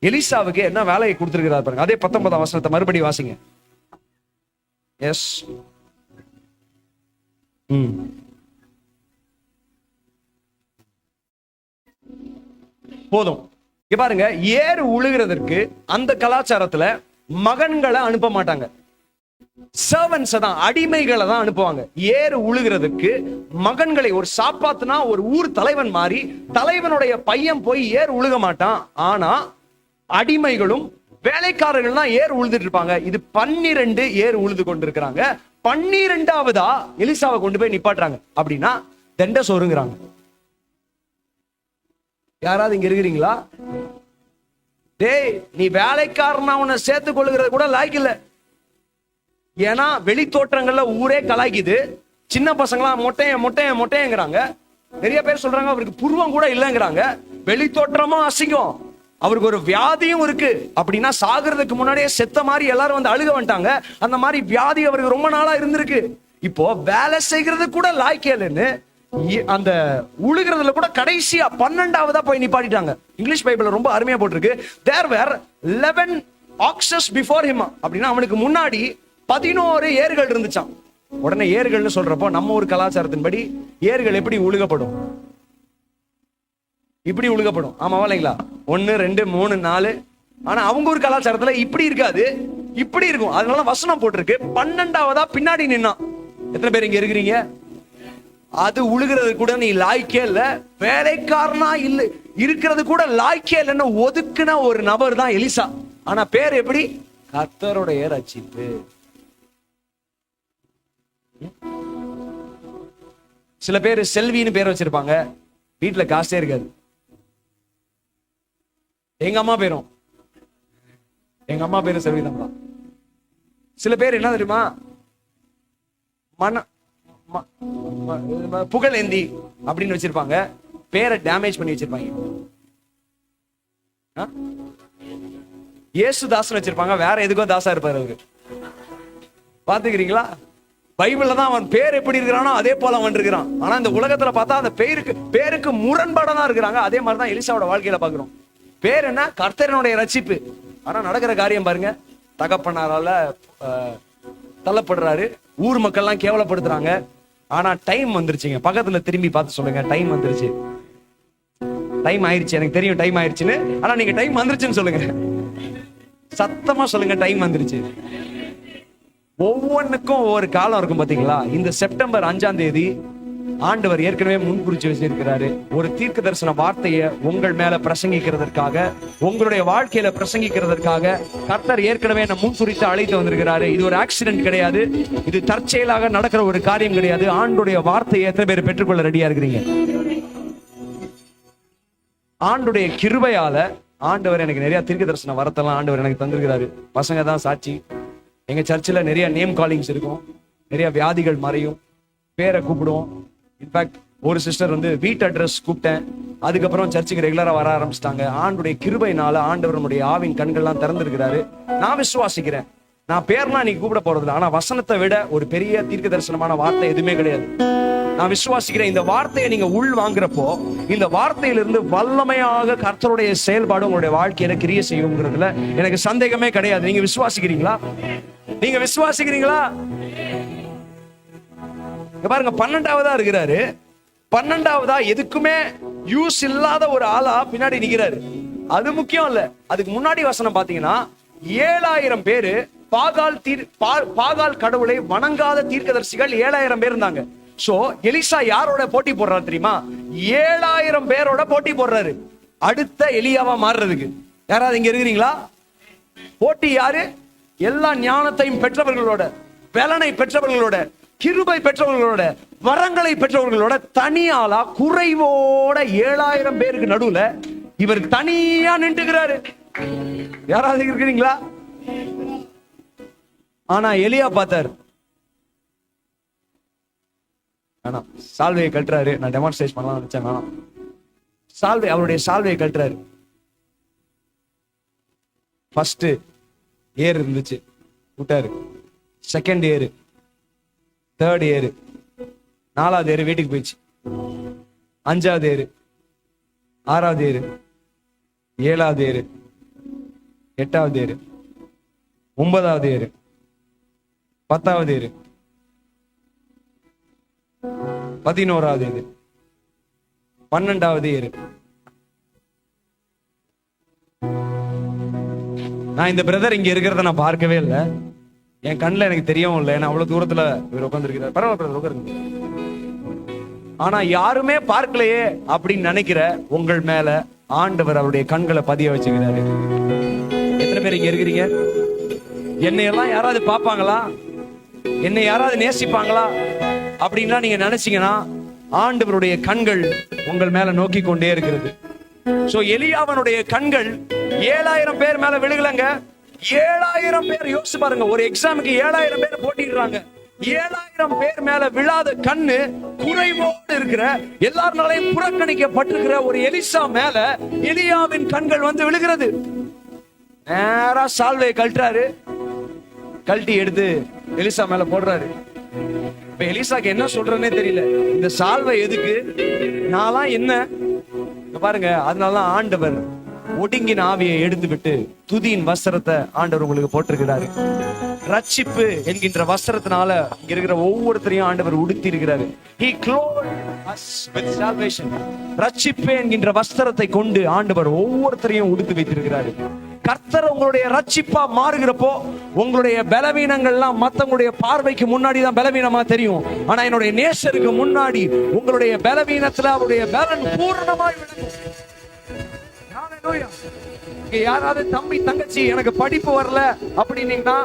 எலிசாவுக்கு என்ன வேலையை கொடுத்திருக்கிறார் பாருங்க. அதே 19 வசனத்தை மறுபடி வாசிங்க. எஸ், போதும். பாருங்க, ஏறு உழுகிறதற்கு அந்த கலாச்சாரத்துல மகன்களை அனுப்ப மாட்டாங்க, சர்வன்ஸ் தான், அடிமைகளை தான் அனுப்புவாங்க. ஏறு உழுகிறதுக்கு மகன்களை, ஒரு சாப்பாத்துனா ஒரு ஊர் தலைவன் மாதிரி தலைவனுடைய பையன் போய் ஏறு உழுக மாட்டான். ஆனா அடிமைகளும் வேலைக்காரர்கள் தான் ஏறு உழுதுட்டு இருப்பாங்க. இது 12 ஏறு உழுது கொண்டிருக்கிறாங்க. 12ஆவதா எலிசாவை கொண்டு போய் நிப்பாட்டுறாங்க. அப்படின்னா தண்ட சோறுங்கிறாங்க. யாராவது இங்க இருக்கிறீங்களா? டேய், நீ வேலைக்காரனா உன்னை சேர்த்துக் கொள்ளுகிறது கூட லாய்க்கு இல்ல. ஏன்னா வெளி தோற்றங்கள்ல ஊரே கலாய்க்குது. சின்ன பசங்களாம் மொட்டையங்கிறாங்க. நிறைய பேர் சொல்றாங்க அவருக்கு புருவம் கூட இல்லைங்கிறாங்க. வெளி தோற்றமா அசிங்கம். அவருக்கு ஒரு வியாதியும் இருக்கு. அப்படின்னா சாகிறதுக்கு முன்னாடியே செத்த மாதிரி எல்லாரும் வந்து அழுக வந்துட்டாங்க. அந்த மாதிரி வியாதி அவருக்கு ரொம்ப நாளா இருந்திருக்கு. இப்போ வேலை செய்கிறது கூட லாய்க்கேன்னு அந்த உழுகிறதுல கூட கடைசியா 12ஆவதா போய் நிப்பாட்டிட்டாங்க. இங்கிலீஷ் பைபிள்ல ரொம்ப அருமையா போட்டிருக்கு. there were 11 oxes before him. அப்படின்னா அவனுக்கு முன்னாடி 11 ஏர்கள் இருந்துச்சாம். உடனே ஏர்கள்னு சொல்றப்போ நம்ம ஒரு கலாச்சாரத்தின்படி ஏர்கள் எப்படி உழுகப்படும்? இப்படி உழுகப்படும். ஆமாவா இல்லைங்களா? 1 2 3 4. ஆனா அவங்க ஒரு கலாச்சாரத்துல இப்படி இருக்காது, இப்படி இருக்கும். அதனால வசனம் போட்டிருக்கு 12ஆவதா பின்னாடி நின்னான். எத்தனை பேர் இங்க இருக்கிறீங்க? அது உழுகிறது கூட நீ லாய்க்கே இல்ல, வேலைக்காரனா இல்ல, இருக்கிறது கூட லாய்க்கே இல்லைன்னு ஒதுக்குன ஒரு நபர் தான் எலிசா. ஆனா பேர் எப்படி? கர்த்தருடைய ரட்சிப்பு. சில பேர் செல்வின்னு பேர் வச்சிருப்பாங்க, வீட்டுல காசே இருக்காது. எங்க அம்மா பேரும் செல்விதான். சில பேர் என்ன தெரியுமா? புகழேந்தி அப்படின்னு வச்சிருப்பாங்க, பேரை டேமேஜ் பண்ணி வச்சிருப்பாங்க. இயேசுதாசன் வச்சிருப்பாங்க, வேற எதுக்கோ தாசா இருப்பாரு அவரு. பாத்துக்கிறீங்களா? பைபிள்ல தான் அவன் பேர் எப்படி இருக்கிறானோ அதே போல அவன் இருக்கிறான். ஆனா இந்த உலகத்துல பார்த்தா அந்த பேருக்கு முரண்பாடா தான் இருக்கிறாங்க. அதே மாதிரிதான் எலிசாவோட வாழ்க்கையில பாக்குறோம். பேர் என்ன? கர்த்தரனுடைய ரட்சிப்பு. ஆனா நடக்கிற காரியம் பாருங்க, தகப்பனாரால தள்ளப்படுறாரு, ஊர் மக்கள்லாம் கேவலப்படுத்துறாங்க. ஆனா டைம் வந்துருச்சுங்க. பக்கத்துல திரும்பி பார்த்து சொல்லுங்க, டைம் வந்துருச்சு. டைம் ஆயிடுச்சு, எனக்கு தெரியும் டைம் ஆயிடுச்சுன்னு. ஆனா நீங்க டைம் வந்துருச்சுன்னு சொல்லுங்க, சத்தமா சொல்லுங்க, டைம் வந்துருச்சு. ஒவ்வொன்றுக்கும் ஒவ்வொரு காலம் இருக்கும் பாத்தீங்களா? இந்த செப்டம்பர் 5ஆம் தேதி ஆண்டவர் ஏற்கனவே முன்குறிச்சு வச்சிருக்கிறாரு. ஒரு தீர்க்க தரிசன வார்த்தையை உங்கள் மேல பிரசங்கிக்கிறதற்காக, உங்களுடைய வாழ்க்கையில பிரசங்கிக்கிறதற்காக கர்த்தர் ஏற்கனவே என்ன முன்குறித்து அழைத்து வந்திருக்கிறாரு. இது ஒரு ஆக்சிடென்ட் கிடையாது, இது தற்செயலாக நடக்கிற ஒரு காரியம் கிடையாது. ஆண்டுடைய வார்த்தையை எத்தனை பேர் பெற்றுக்கொள்ள ரெடியா இருக்கிறீங்க? ஆண்டுடைய கிருபையால ஆண்டவர் எனக்கு நிறைய தீர்க்க தரிசன வரத்தெல்லாம் ஆண்டவர் எனக்கு தந்திருக்கிறாரு. பசங்க தான் சாட்சி. எங்க சர்ச்சில் நிறைய நேம் காலிங்ஸ் இருக்கும், நிறைய வியாதிகள் மறையும், பேரை கூப்பிடுவோம். இன்ஃபேக்ட் ஒரு சிஸ்டர் வந்து வீட்டு அட்ரஸ் கூப்பிட்டேன், அதுக்கப்புறம் சர்ச்சுக்கு ரெகுலரா வர ஆரம்பிச்சிட்டாங்க. ஆண்டுடைய கிருபையினால ஆண்டவருடைய ஆவின் கண்கள்லாம் திறந்திருக்கிறாரு. நான் விசுவாசிக்கிறேன். நான் பேர்லாம் நீங்க கூப்பிட போறதில்லை, ஆனா வசனத்தை விட ஒரு பெரிய தீர்க்க தரிசனமான வார்த்தை எதுவுமே கிடையாது. நான் விசுவாசிக்கிறேன். இந்த வார்த்தையை நீங்க உள் வாங்குறப்போ இந்த வார்த்தையிலிருந்து வல்லமையாக கர்த்தருடைய செயல்பாடு உங்களுடைய வாழ்க்கையில கிரியை செய்யுங்கிறதுல எனக்கு சந்தேகமே கிடையாது. நீங்க விசுவாசிக்கிறீங்களா? நீங்க விசுவாசிக்கிறீங்களா? பாருங்க, 12ஆவதா இருக்கிறாரு. 12ஆவதா எதுக்குமே யூஸ் இல்லாத ஒரு ஆளா பின்னாடி நிக்கிறாரு. அது முக்கியம் இல்ல. அதுக்கு முன்னாடி வசனம் பாத்தீங்கன்னா 7000 பேரு பாகால் கடவுளை வணங்காத தீர்க்கதரிசிகள் 7000 பேர் இருந்தாங்க. சோ எலிசா யாரோட போட்டி போடுறாரு தெரியுமா? 7000 பேரோட போட்டி போடுறாரு அடுத்த எலியாவா மாறுறதுக்கு. யாராவது இங்க இருக்கிறீங்களா? போட்டி யாரு? எல்லா ஞானத்தையும் பெற்றவர்களோட, பலனை பெற்றவர்களோட, கிருபை பெற்றவர்களோட, வரங்களை பெற்றவர்களோட, தனியாளா குறைவோட 7000 பேருக்கு நடுவுல இவர் தனியா நின்றுகிறாரு. யாராவது இருக்கிறீங்களா? ஆனா எலியா பார்த்தாரு, வேணாம் சால்வையை கட்டுறாரு. நான் டெமான்ஸ்ட்ரேட் பண்ணலாம் நினைச்சேன், வேணாம். அவருடைய சால்வையை கட்டுறாரு. ஃபர்ஸ்ட் ஏர் இருந்துச்சு, விட்டாரு. செகண்ட் ஏரு, தேர்ட் ஏரு, 4வது ஏரு வீட்டுக்கு போயிடுச்சு. 5வது ஏரு, 6வது ஏரு, 7வது ஏரு, 8வது ஏரு, 9வது ஏரு, 10வது ஏரு, 11வது ஏரு, 12வது ஏரு. நான் இந்த பிரதர் இங்க இருக்கிறத நான் பார்க்கவே இல்லை, என் கண்ணில் எனக்கு தெரியவும் இல்லை. ஏன்னா அவ்வளவு தூரத்துல இவர் உட்காந்துருக்கிறார். பரவாயில்ல உட்காருங்க. ஆனா யாருமே பார்க்கலையே அப்படின்னு நினைக்கிற உங்கள் மேல ஆண்டவர் அவருடைய கண்களை பதிய வச்சுக்கிறாரு. எத்தனை பேர் இங்க இருக்கிறீங்க? என்னையெல்லாம் யாராவது பார்ப்பாங்களா, என்னை யாராவது நேசிப்பாங்களா அப்படின்லாம் நீங்க நினைச்சீங்கன்னா ஆண்டவருடைய கண்கள் உங்கள் மேல நோக்கி கொண்டே இருக்கிறது. சோ எலியாவனுடைய கண்கள் 7000 பேர் மேல விழுகலங்க. 7000 பேர், யோசிச்சு பாருங்க, ஒரு எக்ஸாமுக்கு 7000 பேர் போட்டிடுறாங்க. 7000 பேர் மேல விழாத கண்ணு, குறைவோடு இருக்கிற, எல்லாருனாலையும் புறக்கணிக்கப்பட்டிருக்கிற ஒரு எலிசா மேல எலியாவின் கண்கள் வந்து விழுகிறது. நேரா சால்வையை கழட்டுறாரு, கழட்டி எடுத்து எலிசா மேல போடுறாரு. இப்ப எலிசாக்கு என்ன சொல்றேன்னே தெரியல. இந்த சால்வை எதுக்கு, நான்லாம் என்ன பாருங்க. அதனாலதான் ஆண்டவர் ஒடுங்கின ஆவியை எடுத்து விட்டு துதியின் வஸ்திரத்தை ஆண்டவர் உங்களுக்கு போட்டிருக்கிறாரு. ரட்சிப்பு என்கின்ற வஸ்திரத்தினால இங்க இருக்கிற ஒவ்வொருத்தரையும் ஆண்டவர் உடுத்தி இருக்கிறாரு. He clothed us with salvation. ரட்சிப்பு என்கின்ற வஸ்திரத்தை கொண்டு ஆண்டவர் ஒவ்வொருத்தரையும் உடுத்தி வைத்திருக்கிறாரு. கர்த்தர் உங்களுடைய ரட்சிப்பா மாறுகிறப்போ உங்களுடைய பலவீனங்கள்லாம் மத்தவங்களுடைய பார்வைக்கு முன்னாடி தான் பலவீனமா தெரியும். ஆனா என்னுடைய நேசருக்கு முன்னாடி உங்களுடைய பலவீனத்துல அவருடைய பலன் பூரணமாய் விளங்கும். யாராவது தம்பி தங்கச்சி எனக்கு படிப்பு வரல அப்படின்னீங்கன்னா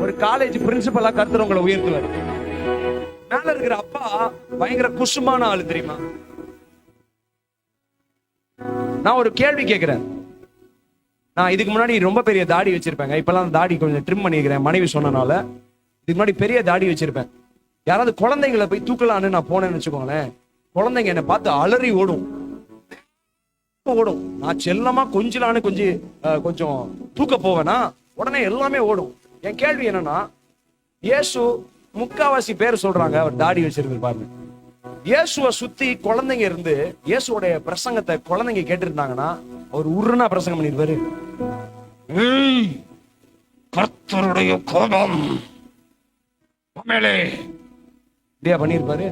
ஒரு காலேஜ் பிரின்சிபலா கர்த்தர் உங்களை உயர்த்துவார். மேல இருக்கிற அப்பா பயங்கர குசுமான ஆளு தெரியுமா? நான் ஒரு கேள்வி கேட்கிறேன். நான் இதுக்கு முன்னாடி ரொம்ப பெரிய தாடி வச்சிருப்பேங்க. இப்பெல்லாம் தாடி கொஞ்சம் ட்ரிம் பண்ணிக்கிறேன், மனைவி சொன்னனால. இதுக்கு முன்னாடி பெரிய தாடி வச்சிருப்பேன். யாராவது குழந்தைங்களை போய் தூக்கலான்னு நான் போனேன்னு வச்சுக்கோங்களேன், குழந்தைங்க என்னை பார்த்து அலறி ஓடும். நான் செல்லமா கொஞ்சலான்னு கொஞ்சம் தூக்க போவேனா உடனே எல்லாமே ஓடும். என் கேள்வி என்னன்னா, இயேசு முக்காவாசி பேர் சொல்றாங்க அவர் தாடி வச்சிருக்கு பாருங்க. இயேசுவை சுத்தி குழந்தைங்க இருந்து இயேசுடைய பிரசங்கத்தை குழந்தைங்க கேட்டிருந்தாங்கன்னா அவர் உருனா பிரசங்கம் பண்ணிருப்பாரு. கர்த்தருடைய கோபம் பண்ணிருப்பாரு.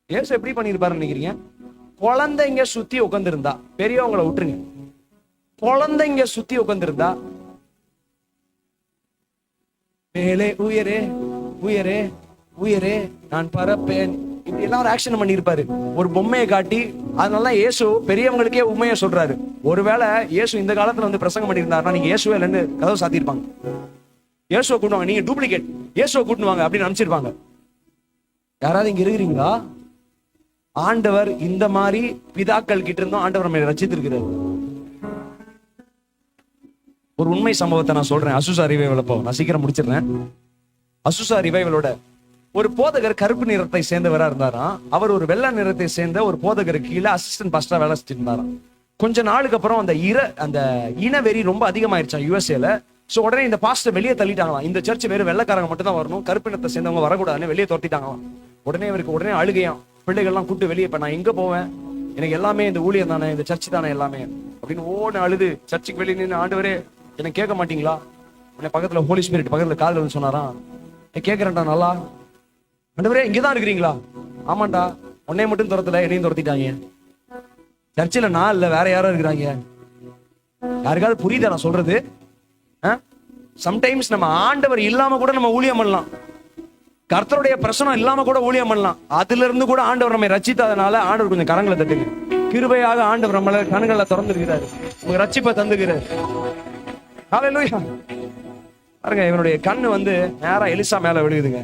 இயேசு எப்படி பண்ணிருப்பாரு நினைக்கிறீங்க? குழந்தைங்க சுத்தி உட்கார்ந்திருந்தா, பெரியவங்களை விட்டுருங்க, குழந்தைங்க சுத்தி உட்கார்ந்திருந்தா, மேலே உயரே உயரே உயரே நான் பறப்பேன், இப்படி எல்லாம் ஆக்ஷன் பண்ணிருப்பாரு. ஒரு பொம்மையை காட்டி. அதனால இயேசு பெரியவங்களுக்கே உண்மையை சொல்றாரு. ஒருவேளை இயேசு இந்த காலத்துல வந்து பிரசங்கம் பண்ணியிருந்தாருன்னா நீங்க இயேசுவே இல்லைன்னு கதவை சாத்திருப்பாங்க. இயேசுவை கூட்டுவாங்க, நீங்க டூப்ளிகேட், இயேசுவை கூட்டுவாங்க அப்படின்னு நினைச்சிருப்பாங்க. யாராவது இங்க இருக்கிறீங்களா? ஆண்டவர் இந்த மாதிரி பிதாக்கள் கிட்ட இருந்தும் ஆண்டவர் நம்மை ரட்சித்திருக்கிறார். ஒரு உண்மை சம்பவத்தை நான் சொல்றேன். அசுசா ரிவைவல், நான் சீக்கிரம் முடிச்சிடுறேன். அசுசா ரிவைவலோட ஒரு போதகர் கருப்பு நிறத்தை சேர்ந்தவரா இருந்தாராம். அவர் ஒரு வெள்ளை நிறத்தை சேர்ந்த ஒரு போதகருக்கு கீழே அசிஸ்டன்ட் பாஸ்டரா வேலை செஞ்சுட்டு இருந்தாராம். கொஞ்ச நாளுக்கு அப்புறம் அந்த இனவெறி ரொம்ப அதிகமாயிருச்சான் யுஎஸ்ஏல. சோ உடனே இந்த பாஸ்டர் வெளியே தள்ளிட்டாங்களாம். இந்த சர்ச் வெறும் வெள்ளைக்காரங்க மட்டும் தான் வரணும், கருப்பினத்தை சேர்ந்தவங்க வரக்கூடாதுன்னு வெளியே துரத்திட்டாங்களாம். உடனே அழுகையாம். பிள்ளைகள்லாம் கூப்பிட்டு வெளியே, இப்ப நான் எங்க போவேன், எனக்கு எல்லாமே இந்த ஊழியம் தானே, இந்த சர்ச் தானே எல்லாமே அப்படின்னு ஓன்னு அழுது சர்ச்சுக்கு வெளியே நின்று, ஆண்டவரே என்ன கேட்க மாட்டீங்களா? உடனே பக்கத்துல ஹோலி ஸ்பிரிட் பக்கத்துல காதுல வந்து சொன்னாராம், கேட்கறேன்டா நல்லா, ஆண்டவரே இங்கதான் இருக்கிறீங்களா? ஆமாண்டா, உன்னைய மட்டும் துரத்துல என்னையும் துரத்திட்டாங்க. சர்ச்சில் நான் இல்ல, வேற யாரும் இருக்கிறாங்க. யாருக்காவது புரியுதா நான் சொல்றது? சம்டைம்ஸ் நம்ம ஆண்டவர் இல்லாம கூட நம்ம ஊழியம் பண்ணலாம், கர்த்தருடைய பிரசனம் இல்லாம கூட ஊழியம் பண்ணலாம். அதுல இருந்து கூட ஆண்டவர் நம்மை ரட்சித்ததனால ஆண்டவர் கொஞ்சம் கரங்களை தட்டுங்க. கிருபையாக ஆண்டவர் நம்மள கண்களை திறந்துருக்கிறாரு, உங்க ரட்சிப்பை தந்துக்கிறாரு. ஹல்லேலூயா. பாருங்க, இவனுடைய கண்ணு வந்து நேரா எலிசா மேல விழுகுதுங்க.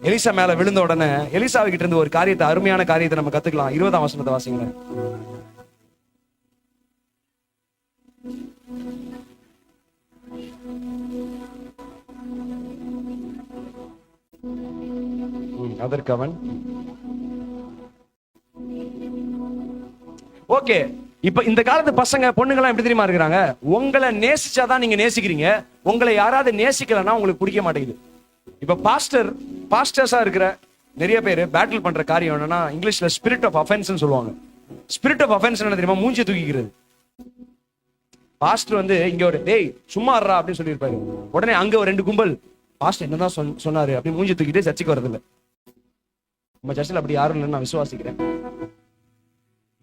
எலிசா மேல விழுந்த உடனே எலிசாவு கிட்ட இருந்து ஒரு காரியத்தை, அருமையான காரியத்தை நம்ம கத்துக்கலாம். 20ஆம் வசனத்தை வாசிங்க. அதற்கு அவன், ஓகே, இப்ப இந்த காலத்து பசங்க பொண்ணுங்களாம் எப்படி தெரியுமா இருக்கிறாங்க? உங்களை நேசிச்சாதான் நீங்க நேசிக்கிறீங்க, உங்களை யாராவது நேசிக்கலன்னா உங்களுக்கு பிடிக்க மாட்டேங்குது. இப்ப பாஸ்டர்ஸா இருக்கிற நிறைய பேர் பேட்டில் பண்ற காரியம் என்னன்னா, இங்கிலீஷ்ல ஸ்பிரிட் ஆஃப் அஃபென்ஸ் சொல்லுவாங்க. ஸ்பிரிட் ஆஃப் அஃபென்ஸ் என்ன தெரியுமா? மூஞ்சி தூக்கிக்கிறது. பாஸ்டர் வந்து இங்க ஒரு டேய் சும்மா இருறா அப்படின்னு சொல்லியிருப்பாரு. உடனே அங்க ஒரு 2 கும்பல், பாஸ்டர் என்னதான் சொன்னாரு அப்படின்னு மூஞ்சி தூக்கிட்டு சர்ச்சுக்கு வரதில்லை. நம்ம சர்ச்சில் அப்படி யாரும் இல்லைன்னு நான் விசுவாசிக்கிறேன்.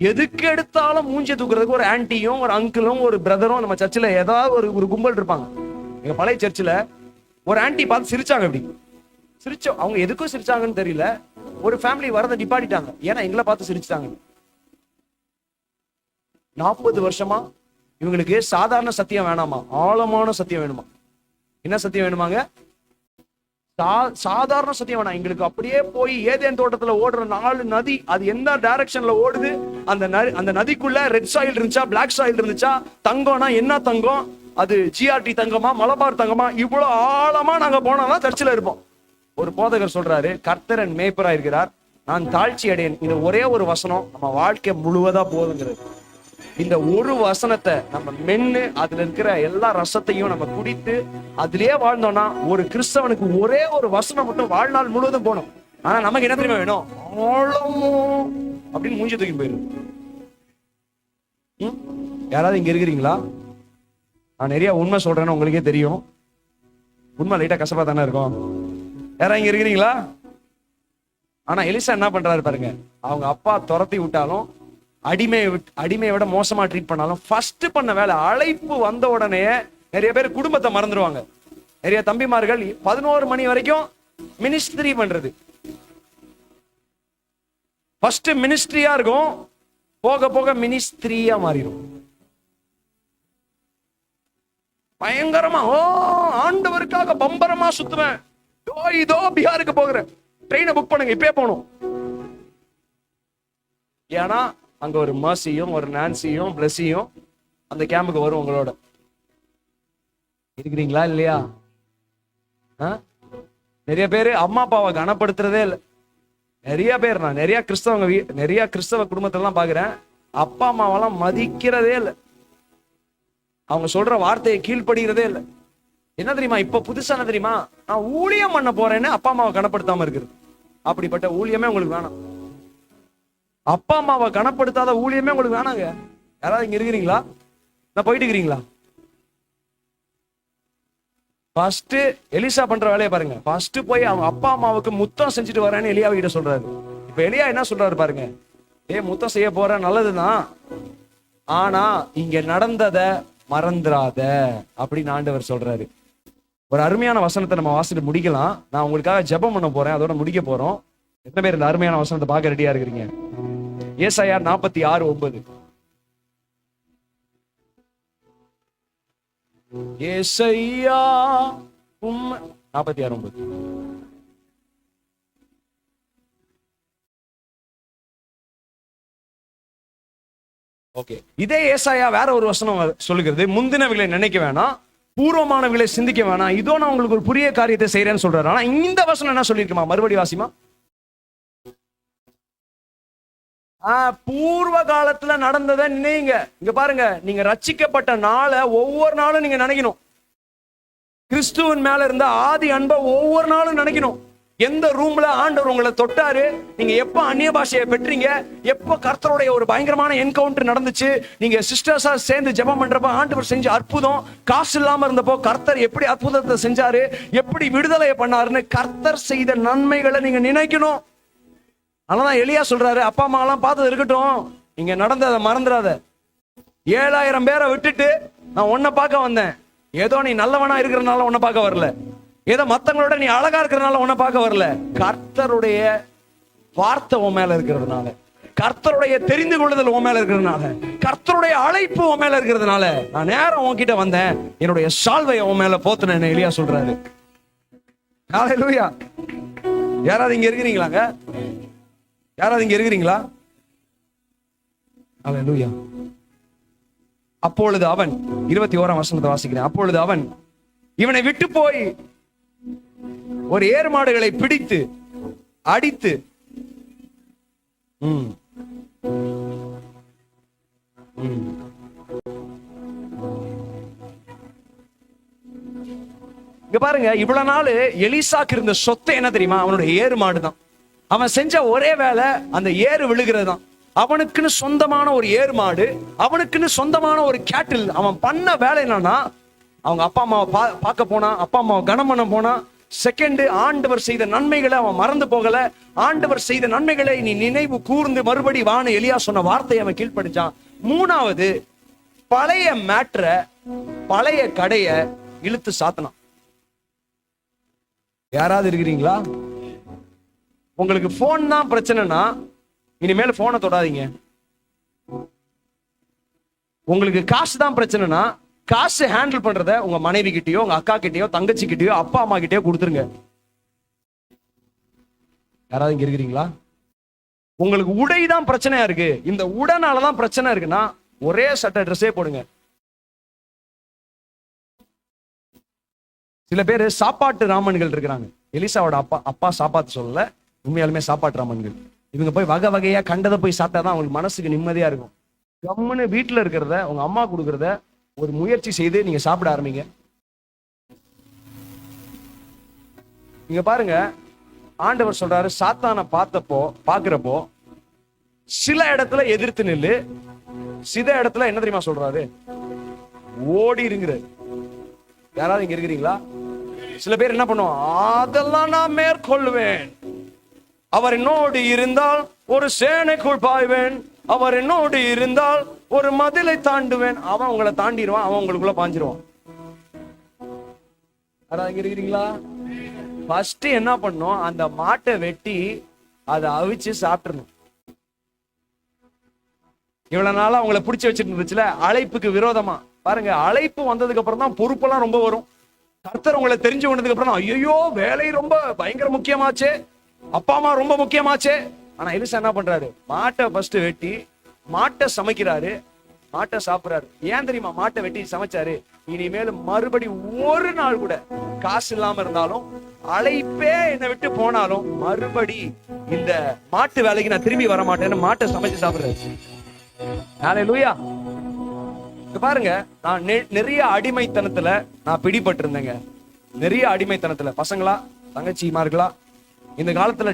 எதுக்கு எடுத்தாலும் மூஞ்சி தூக்குறதுக்கு ஒரு ஆன்டியும் ஒரு அங்கிளும் ஒரு பிரதரும் நம்ம சர்ச்சில் ஏதாவது ஒரு கும்பல் இருப்பாங்க. எங்க பழைய சர்ச்சில் ஒரு ஆன்டி பார்த்து சிரிச்சாங்க. அப்படி சிரிச்சோம், அவங்க எதுக்கும் சிரிச்சாங்கன்னு தெரியல. ஒரு ஃபேமிலி வரதை நிப்பாட்டிட்டாங்க, ஏன்னா எங்களை பார்த்து சிரிச்சாங்க. 40 வருஷமா இவங்களுக்கு சாதாரண சத்தியம் வேணாமா, ஆழமான சத்தியம் வேணுமா. என்ன சத்தியம் வேணுமாங்க? சாதாரண சத்தியம் வேணாம் எங்களுக்கு. அப்படியே போய் ஏதேன் தோட்டத்துல ஓடுற 4 நதி, அது எந்த டைரக்ஷன்ல ஓடுது, அந்த நதிக்குள்ள ரெட் சாயில் இருந்துச்சா, பிளாக் சாயில் இருந்துச்சா, தங்கம்னா என்ன தங்கம், அது ஜிஆர்டி தங்கமா, மலபார் தங்கமா, இவ்வளவு ஆழமா நாங்க போனாலும் சர்ச்சில் இருப்போம். ஒரு போதகர் சொல்றாரு, கர்த்தரன் மேய்ப்பரா இருக்கிறார், நான் தாழ்ச்சி அடையேன். இந்த ஒரே ஒரு வசனம் நம்ம வாழ்க்கை முழுவதா போதுங்கிறது. இந்த ஒரு வசனத்தை நம்ம மென்னு அதுல இருக்கிற எல்லா ரசத்தையும் நம்ம குடித்து அதுலயே வாழ்ந்தோம்னா, ஒரு கிறிஸ்தவனுக்கு ஒரே ஒரு வசனம் மட்டும் வாழ்நாள் முழுவதும் போகணும். ஆனா நமக்கு என்ன தெரியுமா வேணும், அப்படின்னு மூஞ்சி தூக்கி போயிடும். யாராவது இங்க இருக்கிறீங்களா? நான் நிறைய உண்மை சொல்றேன்னு உங்களுக்கே தெரியும். உண்மை லைட்டா கசப்பா தானே இருக்கும். யாராவது இங்க இருக்கிறீங்களா? ஆனா எலிசா என்ன பண்றாரு பாருங்க, அவங்க அப்பா துரத்தி விட்டாலும், அடிமையை விட மோசமா ட்ரீட் பண்ணாலும், ஃபர்ஸ்ட் பண்ண வேலை, அழைப்பு வந்த உடனே நிறைய பேர் குடும்பத்தை மறந்துடுவாங்க. நிறைய தம்பிமார்கள் 11 மணி வரைக்கும் மினிஸ்ட்ரி பண்றது, ஃபர்ஸ்ட் மினிஸ்ட்ரியா இருக்கும், போக போக மினிஸ்ட்ரியா மாறிடும். பயங்கரமா ஆண்டவருக்காக பம்பரமா சுத்துவேன், இதோ பீகாருக்கு போகிறேன், ட்ரெயினை புக் பண்ணுங்க இப்பே போகணும். ஏன்னா அங்க ஒரு மர்சியும் ஒரு நான்சியும் பிளஸியும் அந்த கேம்புக்கு வரும். உங்களோட இருக்கிறீங்களா இல்லையா? நிறைய பேர் அம்மா அப்பாவை கனப்படுத்துறதே இல்லை. நிறைய பேர், நான் நிறைய கிறிஸ்தவ குடும்பத்திலாம் பாக்குறேன், அப்பா அம்மாவெல்லாம் மதிக்கிறதே இல்லை, அவங்க சொல்ற வார்த்தையை கீழ்படுகிறதே இல்லை. என்ன தெரியுமா இப்ப புதுசா என்ன தெரியுமா, நான் ஊழியம் பண்ண போறேன்னு அப்பா அம்மாவை கனப்படுத்தாம இருக்கிறது. அப்படிப்பட்ட ஊழியமே உங்களுக்கு வேணாம். அப்பா அம்மாவை கனப்படுத்தாத ஊழியமே உங்களுக்கு வேணாங்க. யாராவது இங்க இருக்கிறீங்களா? நான் போயிட்டு இருக்கிறீங்களா? ஃபர்ஸ்ட் எலிசா பண்ற வேலையை பாருங்க. ஃபர்ஸ்ட் போய் அவங்க அப்பா அம்மாவுக்கு முத்தம் செஞ்சுட்டு வரேன்னு எலியாவை கிட்ட சொல்றாரு. இப்ப எலியா என்ன சொல்றாரு பாருங்க, முத்தம் செய்ய போற நல்லதுதான், ஆனா இங்க நடந்தத மறந்துடாத அப்படின்னு ஆண்டவர் சொல்றாரு. ஒரு அருமையான வசனத்தை நம்ம வாசிட்டு முடிக்கலாம். நான் உங்களுக்காக ஜெபம் பண்ண போறேன், அதோட முடிக்க போறோம். எத்தனை பேர் இந்த அருமையான வசனத்தை பார்க்க ரெடியா இருக்கிறீங்க? ஏசாயா 46:9. ஏசாயா 46:9. ஓகே, இதே ஏசாயா வேற ஒரு வசனம் சொல்லுகிறது, முந்தினவைகளை நினைக்க வேணாம், பூர்வமானவைகளை சிந்திக்க வேணாம், இதோ நான் உங்களுக்கு ஒரு புதிய காரியத்தை செய்யறேன்னு சொல்றாரு. ஆனா இந்த வசனம் என்ன சொல்லிருக்குமா? மறுபடி வாசிமா. பூர்வ காலத்துல நடந்ததை நினைங்க. இங்க பாருங்க, நீங்க ரட்சிக்கப்பட்ட நாளை ஒவ்வொரு நாளும் நீங்க நினைக்கணும். கிறிஸ்துவின் மேல இருந்த ஆதி அன்பை ஒவ்வொரு நாளும் நினைக்கணும். எந்த ரூம்ல ஆண்டவர் உங்களை தொட்டாரு, நீங்க எப்ப அந்நிய பாஷையை பெற்றீங்க, எப்ப கர்த்தருடைய ஒரு பயங்கரமான என்கவுண்டர் நடந்துச்சு, நீங்க சிஸ்டர்ஸா சேர்ந்து ஜெபம் பண்றப்ப ஆண்டவர் செஞ்ச அற்புதம், காசு இல்லாம இருந்தப்போ கர்த்தர் எப்படி அற்புதத்தை செஞ்சாரு, எப்படி விடுதலையை பண்ணாருன்னு கர்த்தர் செய்த நன்மைகளை நீங்க நினைக்கணும். அதனாலதான் எலியா சொல்றாரு, அப்பா அம்மா எல்லாம் பார்த்தது இருக்கட்டும், இங்க நடந்ததை மறந்துடாத. 7000 பேரை விட்டுட்டு நான் உன்னை பார்க்க வந்தேன். ஏதோ நீ நல்லவனா இருக்கிறதுனால உன்னை பார்க்க வரல, ஏதோ மத்தவங்களோட நீ அழகா இருக்கிறதுனால உன்னை பார்க்க வரல. கர்த்தருடைய வார்த்தை உன் மேல இருக்கிறதுனால, கர்த்தருடைய தெரிந்து கொள்ளுதல் உன் மேல இருக்கிறதுனால, கர்த்தருடைய அழைப்பு உன் மேல இருக்கிறதுனால நான் நேரம் உன்கிட்ட வந்தேன், என்னுடைய சால்வையை உன் மேல போத்துனேன் எலியா சொல்றாரு. ஹல்லேலூயா. யாராவது இங்க இருக்கிறீங்களாங்க? யாராவது இங்க இருக்கிறீங்களா? ஹல்லேலூயா. அப்பொழுது அவன் 21ஆம் வசனத்தை வாசிக்கிறேன். அப்பொழுது அவன் இவனை விட்டு போய் ஒரு ஏர் மாடுகளை பிடித்து அடித்து இங்க பாருங்க, இவ்வளவு நாள் எலிசாக்கு இருந்த சொத்தை என்ன தெரியுமா? அவனுடைய ஏறு மாடுதான். அவன் செஞ்ச ஒரே வேலை அந்த ஏறு விழுகிறது தான். அவனுக்குன்னு சொந்தமான ஒரு ஏறு மாடு, அவனுக்குன்னு சொந்தமான ஒரு கேட்டில். அவன் பண்ண வேலை என்னன்னா, அவங்க அப்பா அம்மாவை பார்க்க போனா, அப்பா அம்மாவை கனம் பண்ண போனா. செகண்ட், ஆண்டவர் செய்த நன்மைகளை அவன் மறந்து போகல. ஆண்டவர் செய்த நன்மைகளை நீ நினைவு கூர்ந்து மறுபடி வான்னு எலியா சொன்ன வார்த்தையை அவன் கீழ்ப்படிச்சான். மூணாவது, பழைய மேட்ர, பழைய கடைய இழுத்து சாத்தனான். யாராவது இருக்கிறீங்களா? உங்களுக்கு போன் தான் பிரச்சனைனா இனிமேல் போனை தொடாதீங்க. உங்களுக்கு காசு தான் பிரச்சனைனா காசு ஹேண்டில் பண்றத உங்க மனைவி கிட்டயோ, உங்க அக்கா கிட்டயோ, தங்கச்சி கிட்டயோ, அப்பா அம்மா கிட்டயோ கொடுத்துருங்க. யாராவது இங்க இருக்கிறீங்களா? உங்களுக்கு உடைதான் பிரச்சனையா இருக்கு, இந்த உடனாலதான் பிரச்சனை இருக்குன்னா ஒரே சட்டை ட்ரெஸ்ஸே போடுங்க. சில பேர் சாப்பாட்டு ராமன்கள் இருக்கிறாங்க. எலிசாவோட அப்பா சாப்பாட்டு சொல்லல, உண்மையாலுமே சாப்பாட்டு ராமன்கள். இவங்க போய் வகை வகையா கண்டதை போய் சாப்பிட்டாதான் அவங்களுக்கு மனசுக்கு நிம்மதியா இருக்கும். கம்முன்னு வீட்டுல இருக்கிறத உங்க அம்மா கொடுக்கறத ஒரு முயற்சி செய்து நீங்க சாப்பிட ஆரம்பிங்க. நீங்க பாருங்க, ஆண்டவர் சொல்றாரு, சாத்தானை பாக்குறப்போ சில இடத்துல எதிர்த்து நில்லு, சில இடத்துல என்ன தெரியுமா சொல்றாரு, ஓடி இருங்கிற. யாராவது இங்க இருக்கிறீங்களா? சில பேர் என்ன பண்ணுவோம், அதெல்லாம் நான் மேற்கொள்வேன், அவர் என்னோடு இருந்தால் ஒரு சேனைக்குள் பாய்வேன், அவர் என்னோடு இருந்தால் ஒரு மதிலை தாண்டுவேன். அவன் உங்களை தாண்டிடுவான், அவன் உங்களுக்குள்ள பாஞ்சிருவான். யாராவது இங்க இருக்கிறீங்களா? ஃபர்ஸ்ட் என்ன பண்ணும், அந்த மாட்டை வெட்டி அதை அவிச்சு சாப்பிடணும். இவ்வளவு நாளா அவங்களை பிடிச்சி வச்சிட்டு இருந்துச்சுல அழைப்புக்கு விரோதமா. பாருங்க, அழைப்பு வந்ததுக்கு அப்புறம் தான் பொறுப்பெல்லாம் ரொம்ப வரும். கர்த்தர் உங்களை தெரிஞ்சு கொண்டதுக்கு அப்புறம் தான் ஐயோ வேலை ரொம்ப பயங்கர முக்கியமாச்சே, அப்பா அம்மா ரொம்ப முக்கியமாச்சே. ஆனா எலிசா என்ன பண்றாரு, மாட்டை ஃபர்ஸ்ட் வெட்டி மாட்டை சமைக்கிறாரு, மாட்டை சாப்பிடுறாரு. ஏன் தெரியுமா மாட்டை வெட்டி சமைச்சாரு? இனிமேல் மறுபடி ஒரு நாள் கூட காசு இல்லாம இருந்தாலும், அழைப்பே என்னை விட்டு போனாலும், மறுபடி இந்த மாட்டு வேலைக்கு நான் திரும்பி வர மாட்டேன்னு மாட்டை சமைச்சு சாப்பிடுறாரு. ஹல்லேலூயா. பாருங்க, நான் நிறைய அடிமைத்தனத்துல நான் பிடிபட்டு இருந்தேங்க. நிறைய அடிமைத்தனத்துல. பசங்களா தங்கச்சிமார்களா, இந்த காலத்துல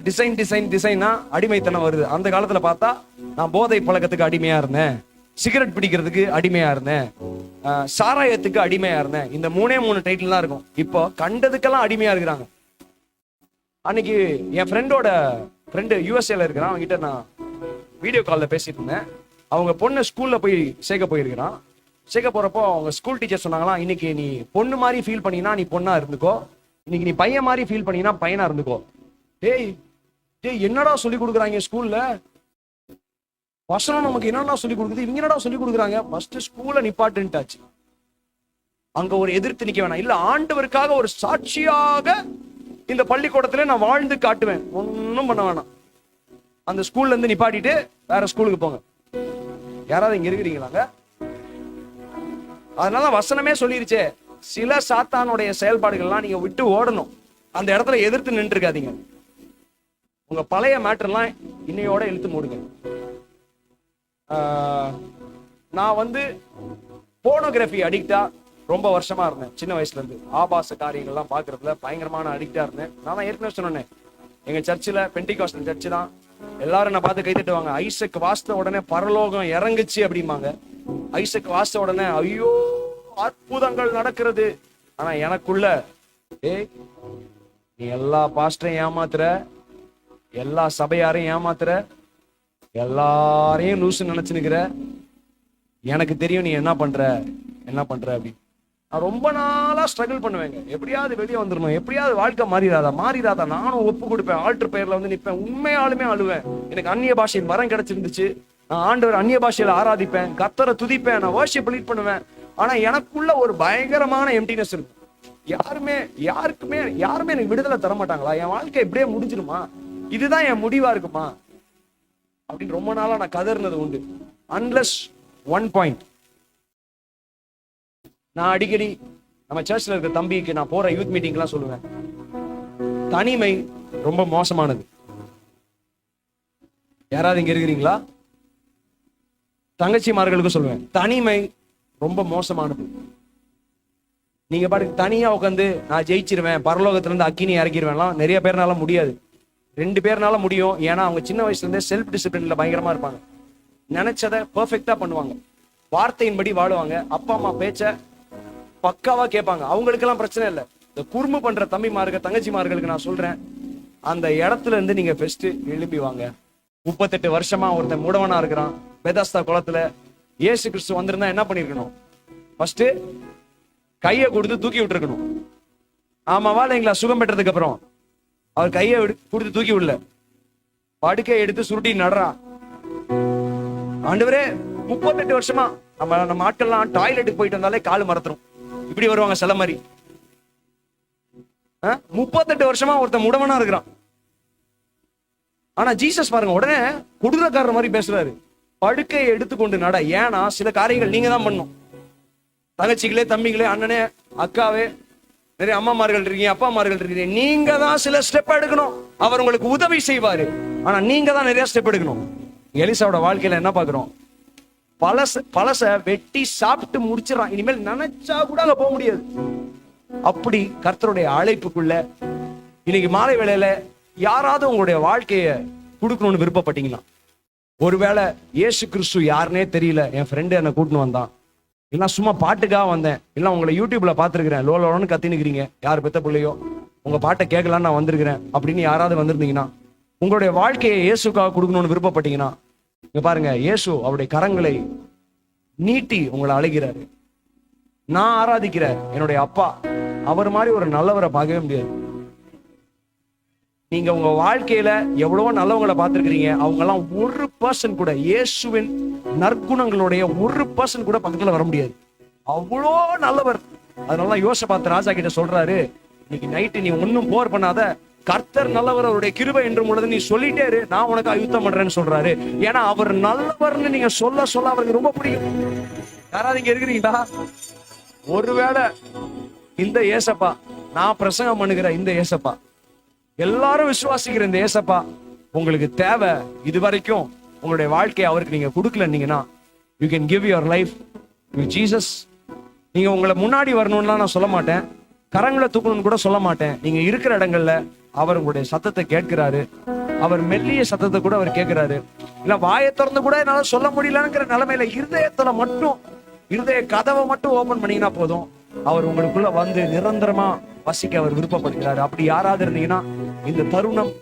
டிசைனா அடிமைத்தனம் வருது. அந்த காலத்துல பார்த்தா நான் போதை பழக்கத்துக்கு அடிமையா இருந்தேன், சிகரெட் பிடிக்கிறதுக்கு அடிமையா இருந்தேன், சாராயத்துக்கு அடிமையா இருந்தேன். இந்த 3 டைட்டில் தான் இருக்கும். இப்போ கண்டதுக்கெல்லாம் அடிமையா இருக்கிறாங்க. அன்னைக்கு என் ஃப்ரெண்டு யூஎஸ்ஏல இருக்கிறான், அவங்ககிட்ட நான் வீடியோ காலில் பேசிட்டு இருந்தேன். அவங்க பொண்ணு ஸ்கூல்ல போய் சேர்க்க போயிருக்கிறான். சேர்க்க போறப்போ அவங்க ஸ்கூல் டீச்சர் சொன்னாங்களாம், இன்னைக்கு நீ பொண்ணு மாதிரி ஃபீல் பண்ணினா நீ பொண்ணா இருந்துக்கோ, இன்னைக்கு நீ பையன் மாதிரி ஃபீல் பண்ணினா பையனா இருந்துக்கோ. டேய் என்னடா சொல்லி கொடுக்குறாங்க ஸ்கூல்ல? வசனம் நமக்கு என்னடா சொல்லி கொடுக்குது, இவங்க என்னடா சொல்லி கொடுக்குறாங்க? ஃபர்ஸ்ட் ஸ்கூல்ல நிப்பாட்டுட்டாச்சு. அங்க ஒரு எதிர்த்து நிக்க வேணாம், இல்ல ஆண்டவருக்காக ஒரு சாட்சியாக இந்த பள்ளிக்கூடத்துல நான் வாழ்ந்து காட்டுவேன், ஒன்னும் பண்ண வேணாம். அந்த ஸ்கூல்ல இருந்து நிப்பாட்டிட்டு வேற ஸ்கூலுக்கு போங்க. யாராவது இங்க இருக்கிறீங்களாங்க? அதனால வசனமே சொல்லிருச்சே, சில சாத்தானுடைய செயல்பாடுகள்லாம் நீங்க விட்டு ஓடணும். அந்த இடத்துல எதிர்த்து நின்று இருக்காதீங்க. உங்க பழைய மேட்டர்லாம் இன்னையோட இழுத்து மூடுங்க. நான் போனோகிராஃபி அடிக்டா ரொம்ப வருஷமா இருந்தேன். சின்ன வயசுல இருந்து ஆபாச காரியங்கள்லாம் பாக்குறதுல பயங்கரமான அடிக்டா இருந்தேன். நான் தான் ஏற்கனவே சொன்னேன், எங்க சர்ச்சில் பெண்டிகாஸ்டல் சர்ச்சு தான், எல்லாரும் என்ன பார்த்து கை தட்டுவாங்க. ஐசக் வாசித்த உடனே பரலோகம் இறங்குச்சு அப்படிம்பாங்க. ஐசக் வாசித்த உடனே ஐயோ அற்புதங்கள் நடக்கிறது. ஆனா எனக்குள்ள நீ எல்லா பாஸ்டரையும் ஏமாத்துற, எல்லா சபையாரையும் ஏமாத்துற, எல்லாரையும் லூசு நினைச்சுனுக்கிற, எனக்கு தெரியும் நீ என்ன பண்ற அப்படி. நான் ரொம்ப நாளா ஸ்ட்ரகிள் பண்ணுவேங்க, எப்படியாவது வெளியே வந்துடணும், எப்படியாவது வாழ்க்கை மாறிடாதா. நானும் ஒப்பு கொடுப்பேன், ஆல்டர் பெயர்ல நிற்பேன், உண்மையாலுமே அழுவேன். எனக்கு அந்நிய பாஷையில் வரம் கிடைச்சிருந்துச்சு, நான் ஆண்டவர் அந்நிய பாஷையில ஆராதிப்பேன், கர்த்தரை துதிப்பேன், நான் வர்ஷிப் லீட் பண்ணுவேன். ஆனா எனக்குள்ள ஒரு பயங்கரமான எம்டினஸ் இருக்கு. யாருக்குமே எனக்கு விடுதலை தர மாட்டாங்களா? என் வாழ்க்கை இப்படியே முடிஞ்சிருமா? இதுதான் என் முடிவா இருக்குமா அப்படின்னு ரொம்ப நாளா நான் கதறினது உண்டு. அன்லெஸ் ஒன் பாயிண்ட், நான் அடிக்கடி நம்ம சர்ச்ல இருக்க தம்பிக்கு நான் போற யூத் மீட்டிங்லாம் சொல்லுவேன், தனிமை ரொம்ப மோசமானது. யாராவது இங்க இருக்கிறீங்களா? தங்கச்சிமார்களுக்கு சொல்லுவேன், தனிமை ரொம்ப மோசமானது. நீங்க பாட்டுக்கு தனியா உட்காந்து நான் ஜெயிச்சிருவேன், பரலோகத்துல இருந்து அக்கினி இறக்கிடுவேன்லாம் நிறைய பேர்னால முடியாது. 2 பேர்னால முடியும். ஏன்னா அவங்க சின்ன வயசுல இருந்தே செல்ஃப் டிசிப்ளின்ல பயங்கரமா இருப்பாங்க, நினைச்சதை பெர்ஃபெக்டா பண்ணுவாங்க, வார்த்தையின்படி வாழுவாங்க, அப்பா அம்மா பேச்ச பக்காவா கேட்பாங்க. அவங்களுக்கெல்லாம் பிரச்சனை இல்லை. இந்த குறும்பு பண்ற தங்கச்சிமார்களுக்கு நான் சொல்றேன், அந்த இடத்துல இருந்து நீங்க பெஸ்ட் எழுப்பி வாங்க. 38 வருஷமா ஒருத்தன் மூடவனா இருக்கிறான் பெதாஸ்தா குளத்துல. இயேசு கிறிஸ்து வந்திருந்தா என்ன பண்ணிருக்கணும்? ஃபர்ஸ்ட் கையை கொடுத்து தூக்கி விட்டுருக்கணும். ஆமாவா இல்லைங்களா? சுகம் பெற்றதுக்கு அப்புறம் அவர் கையை கொடுத்து தூக்கி விடல, படுக்கை எடுத்து சுருட்டி நடுறா. ஆண்டவரே 38 வருஷமா நம்ம ஆட்கள்லாம் டாய்லெட்டுக்கு போயிட்டு வந்தாலே காலு மறந்துரும், இப்படி வருவாங்க சில மாதிரி. 38 வருஷமா ஒருத்தன் முடவனா இருக்கிறான். ஆனா ஜீசஸ் பாருங்க உடனே குடுறக்காரர் மாதிரி பேசுறாரு, படுக்கையை எடுத்துக்கொண்டு நட. ஏன்னா சில காரியங்கள் நீங்க தான் பண்ணும். தங்கச்சிகளே, தம்பிகளே, அண்ணனே, அக்காவே, நிறைய அம்மாமார்கள் இருக்கீங்க, அப்பாமார்கள் இருக்கீங்க, நீங்க தான் சில ஸ்டெப் எடுக்கணும். அவர் உங்களுக்கு உதவி செய்வாரு, ஆனா நீங்க தான் நிறைய ஸ்டெப் எடுக்கணும். எலிசாவோட வாழ்க்கையில என்ன பாக்குறோம்? பழச வெட்டி சாப்பிட்டு முடிச்சிடறான். இனிமேல் நினைச்சா கூட அங்க போக முடியாது. அப்படி கர்த்தருடைய அழைப்புக்குள்ள இன்னைக்கு மாலை வேளையில யாராவது உங்களுடைய வாழ்க்கைய கொடுக்கணும்னு விருப்பப்பட்டீங்கன்னா, ஒருவேளை இயேசு கிறிஸ்து யாருன்னே தெரியல, என் ஃப்ரெண்டு என்ன கூட்டின்னு வந்தான், இல்ல சும்மா பாட்டுக்காக வந்தேன், இல்ல உங்களை யூடியூப்ல பாத்துருக்கிறேன், லோலோன்னு கத்தினுக்கிறீங்க, யார் பெத்த பிள்ளையோ, உங்க பாட்டை கேட்கலான்னு நான் வந்திருக்கிறேன் அப்படின்னு யாராவது வந்திருந்தீங்கன்னா, உங்களுடைய வாழ்க்கையை இயேசுக்காக கொடுக்கணும்னு விருப்பப்பட்டீங்கன்னா, இங்க பாருங்க, இயேசு அவருடைய கரங்களை நீட்டி உங்களை அழைக்கிறாரு. நான் ஆராதிக்கிற என்னுடைய அப்பா, அவர் மாதிரி ஒரு நல்லவரை பார்க்கவே முடியாது. நீங்க உங்க வாழ்க்கையில எவ்வளவோ நல்லவங்களை பார்த்திருக்கிறீங்க, அவங்க எல்லாம் 1% கூட இயேசுவின் நற்குணங்களுடைய 1% கூட பக்கத்துல வர முடியாது. அவ்வளோ நல்லவர். அதனால யோசபாத் ராஜா கிட்ட சொல்றாரு, இன்னைக்கு நைட்டு நீ ஒன்னும் போர் பண்ணாத, கர்த்தர் நல்லவர், அவருடைய கிருபை என்று உள்ளது நீ சொல்லிட்டே இரு, நான் உனக்கு யுத்தம் பண்றேன்னு சொல்றாரு. ஏன்னா அவர் நல்லவர்னு நீங்க சொல்ல சொல்ல அவருக்கு ரொம்ப பிடிக்கும். யாராவது இங்க இருக்கிறீங்களா? ஒருவேளை இந்த ஏசப்பா, நான் பிரசங்கம் பண்ணுகிற இந்த ஏசப்பா, எல்லாரும் விசுவாசிக்கிற இந்த ஏசப்பா உங்களுக்கு தேவை, இது வரைக்கும் உங்களுடைய வாழ்க்கையை அவருக்கு நீங்க கொடுக்கலன்னீங்கன்னா, you can give your life to Jesus. நீங்க உங்களை முன்னாடி வரணும்லாம் நான் சொல்ல மாட்டேன், கரங்களை தூக்கணும்னு கூட சொல்ல மாட்டேன். நீங்க இருக்கிற இடங்கள்ல அவர் உங்களுடைய சத்தத்தை கேட்கிறாரு. அவர் மெல்லிய சத்தத்தை கூட அவர் கேட்கிறாரு. இல்ல வாயை திறந்து கூட என்னால சொல்ல முடியலங்கிற நிலைமையில இருதயத்துல மட்டும், இருதய கதவை மட்டும் ஓபன் பண்ணீங்கன்னா போதும், அவர் உங்களுக்குள்ள வந்து நிரந்தரமா வசிக்க அவர் விருப்பப்படுகிறாரு. அப்படி யாராவது இருந்தீங்கன்னா, இந்த தருணம்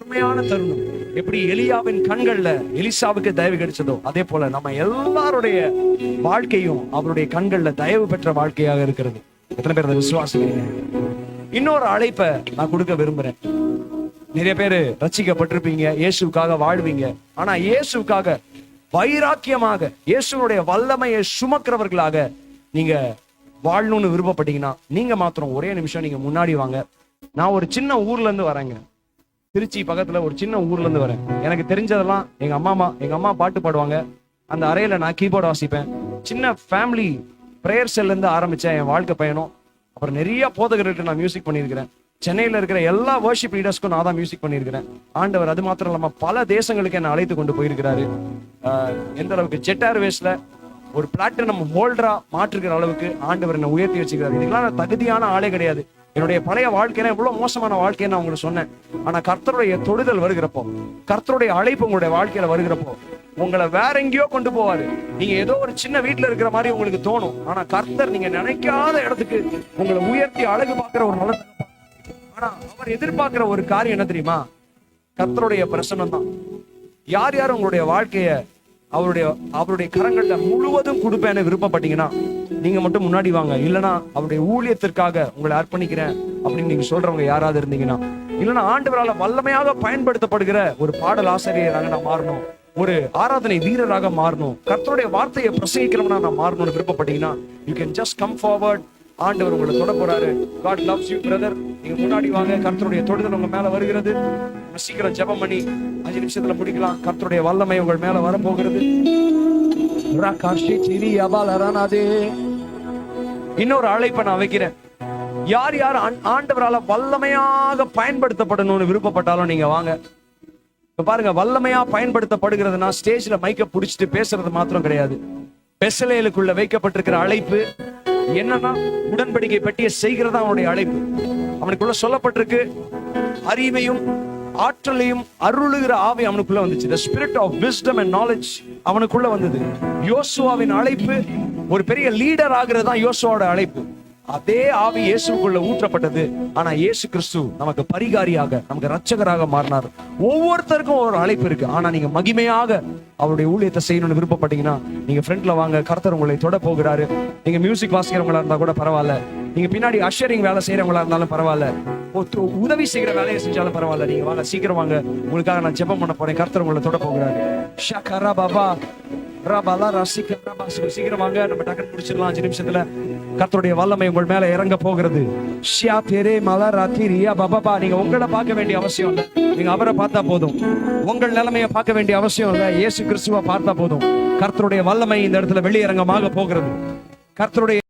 அருமையான தருணம். எப்படி எலியாவின் கண்கள்ல எலிசாவுக்கு தயவு கிடைச்சதோ, அதே போல நம்ம எல்லாருடைய வாழ்க்கையும் அவருடைய கண்கள்ல தயவு பெற்ற வாழ்க்கையாக இருக்கிறது. எத்தனை பேர் அதை விசுவாசிக்கிறீங்க? இன்னொரு அழைப்பை நான் கொடுக்க விரும்புறேன். நிறைய பேரு ரட்சிக்கப்பட்டிருப்பீங்க, இயேசுக்காக வாழ்வீங்க, ஆனா இயேசுக்காக வைராக்கியமாக இயேசுடைய வல்லமையை சுமக்கிறவர்களாக நீங்க வாழணும்னு விருப்பப்பட்டீங்கன்னா, நீங்க மாத்திரம் ஒரே நிமிஷம் நீங்க முன்னாடி வாங்க. நான் ஒரு சின்ன ஊர்ல இருந்து வரேங்க, திருச்சி பக்கத்துல ஒரு சின்ன ஊர்ல இருந்து வரேன். எனக்கு தெரிஞ்சதெல்லாம் எங்க அம்மா பாட்டு பாடுவாங்க, அந்த அறையில நான் கீபோர்டு வாசிப்பேன். சின்ன ஃபேமிலி பிரேயர் செல்ல இருந்து ஆரம்பிச்ச என் வாழ்க்கை பயணம். அப்புறம் நிறைய போதகர்களுக்கு நான் மியூசிக் பண்ணியிருக்கிறேன். சென்னையில இருக்கிற எல்லா வர்ஷிப் லீடர்ஸ்க்கும் நான் தான் மியூசிக் பண்ணியிருக்கிறேன். ஆண்டவர் அது மாத்திரம் இல்லாம பல தேசங்களுக்கு என்ன அழைத்து கொண்டு போயிருக்கிறாரு. எந்த அளவுக்கு ஜெட் ஏர்வேஸ்ல ஒரு பிளாட்டினம் ஹோல்டரா மாற்றுகிற அளவுக்கு ஆண்டவர் என்ன உயர்த்தி வச்சுக்கிறாரு. இதுக்கெல்லாம் நான் தகுதியான ஆளே கிடையாது. என்னுடைய பழைய வாழ்க்கையில எவ்வளவு மோசமான வாழ்க்கையை நான் உங்களுக்கு சொன்னேன். ஆனா கர்த்தருடைய தொடுதல் வருகிறப்போ, கர்த்தருடைய அழைப்பு உங்களுடைய வாழ்க்கையில வருகிறப்போ, உங்களை வேற எங்கேயோ கொண்டு போவாரு. நீங்க ஏதோ ஒரு சின்ன வீட்டுல இருக்கிற மாதிரி உங்களுக்கு தோணும். ஆனா கர்த்தர் நீங்க நினைக்காத இடத்துக்கு உங்களை உயர்த்தி அழகு பார்க்கிற ஒரு நல்ல, ஆனா அவர் எதிர்பார்க்கிற ஒரு காரியம் என்ன தெரியுமா? கர்த்தருடைய பிரசன்னம் தான். யார் யார் உங்களுடைய வாழ்க்கைய அவருடைய கரங்கள்ல முழுவதும் கொடுப்பேன்னு விருப்பப்பட்டீங்கன்னா, நீங்க மட்டும் முன்னாடி வாங்க. இல்லைன்னா அவருடைய ஊழியத்திற்காக உங்களை அர்ப்பணிக்கிறேன் அப்படின்னு நீங்க சொல்றவங்க யாராவது இருந்தீங்கன்னா, இல்லைன்னா ஆண்டவரால வல்லமையாக பயன்படுத்தப்படுகிற ஒரு பாடல் ஆசிரியராக நான் மாறணும், ஒரு ஆராதனை வீரராக மாறணும், கர்த்தருடைய வார்த்தையை பிரசங்கிக்கிறவனா நான் மாறணும்னு விருப்பப்பட்டீங்கன்னா, you can just come forward. ஆண்டவர் உங்களை தொட போறாரு. God loves you brother. நீங்க முன்னாடி வாங்க. கர்த்தருடைய தொடுதல் உங்க மேல வருகிறது. சீக்கிரம் ஜெபம் பண்ணி 5 நிமிஷத்துல முடிக்கலாம். கர்த்தருடைய வல்லமை உங்கள் மேல வரப்போகிறது. இன்னொரு அழைப்பை நான் வைக்கிறேன். யார் யார் ஆண்டவரால வல்லமையாக பயன்படுத்தப்படணும்னு விருப்பப்பட்டாலும் நீங்க வாங்க. இப்ப பாருங்க, வல்லமையா பயன்படுத்தப்படுகிறதுனா ஸ்டேஜ்ல மைக்க புடிச்சிட்டு பேசுறது மாத்திரம் கிடையாது. பெசலேலுக்குள்ள வைக்கப்பட்டிருக்கிற அழைப்பு என்னன்னா, உடன்படிக்கை பெட்டியை செய்கிறதா அவனுடைய அழைப்பு. அவனுக்குள்ள சொல்லப்பட்டிருக்கு, அறிவையும் ஆற்றலையும் அருளுகிற ஆவி அவனுக்குள்ள வந்துச்சு. The spirit of wisdom and knowledge அவனுக்குள்ள வந்தது. யோசுவாவின் அழைப்பு ஒரு பெரிய லீடர் ஆகிறது தான் யோசுவாவோட அழைப்பு. அதே ஆவி இயேசுக்குள்ள ஊற்றப்பட்டது. ஆனா இயேசு கிறிஸ்து நமக்கு பரிகாரியாக, நமக்கு ரட்சகராக மாறினார். ஒவ்வொருத்தருக்கும் ஒரு அழைப்பு இருக்கு. ஆனா நீங்க மகிமையாக அவருடைய ஊழியத்தை செய்யணும்னு விருப்பப்பட்டீங்கன்னா, நீங்க ஃப்ரண்ட்ல வாங்க. கர்த்தர் உங்களை தொட போகிறாரு. நீங்க மியூசிக் வாசிக்கிறவங்களா இருந்தா கூட பரவாயில்ல, நீங்க பின்னாடி அஷரிங் வேலை செய்யறவங்களா இருந்தாலும் பரவாயில்ல, உதவி செய்கிற வேலையை செஞ்சாலும் பரவாயில்ல, நீங்க வாங்க, சீக்கிரம் வாங்க. உங்களுக்காக நான் ஜெபம் பண்ண போறேன். கர்த்தர் உங்களை தொட போகிறாரு. ஷகரா பாபா ரபாலா ரசிக்க ரபாசு. சீக்கிரம் வாங்க, நம்ம டக்குனு முடிச்சிடலாம் 5 நிமிஷத்துல. கர்த்தருடைய வல்லமை உங்கள் மேல இறங்க போகிறது. ஷியா தெரே மலா ராத்திரியா பபாபா. நீங்க உங்களை பார்க்க வேண்டிய அவசியம் இல்லை, நீங்க அவரை பார்த்தா போதும். உங்கள் நிலைமையை பார்க்க வேண்டிய அவசியம் இல்லை, இயேசு கிறிஸ்துவை பார்த்தா போதும். கர்த்தருடைய வல்லமை இந்த இடத்துல வெளியரங்கமாக போகிறது. கர்த்தருடைய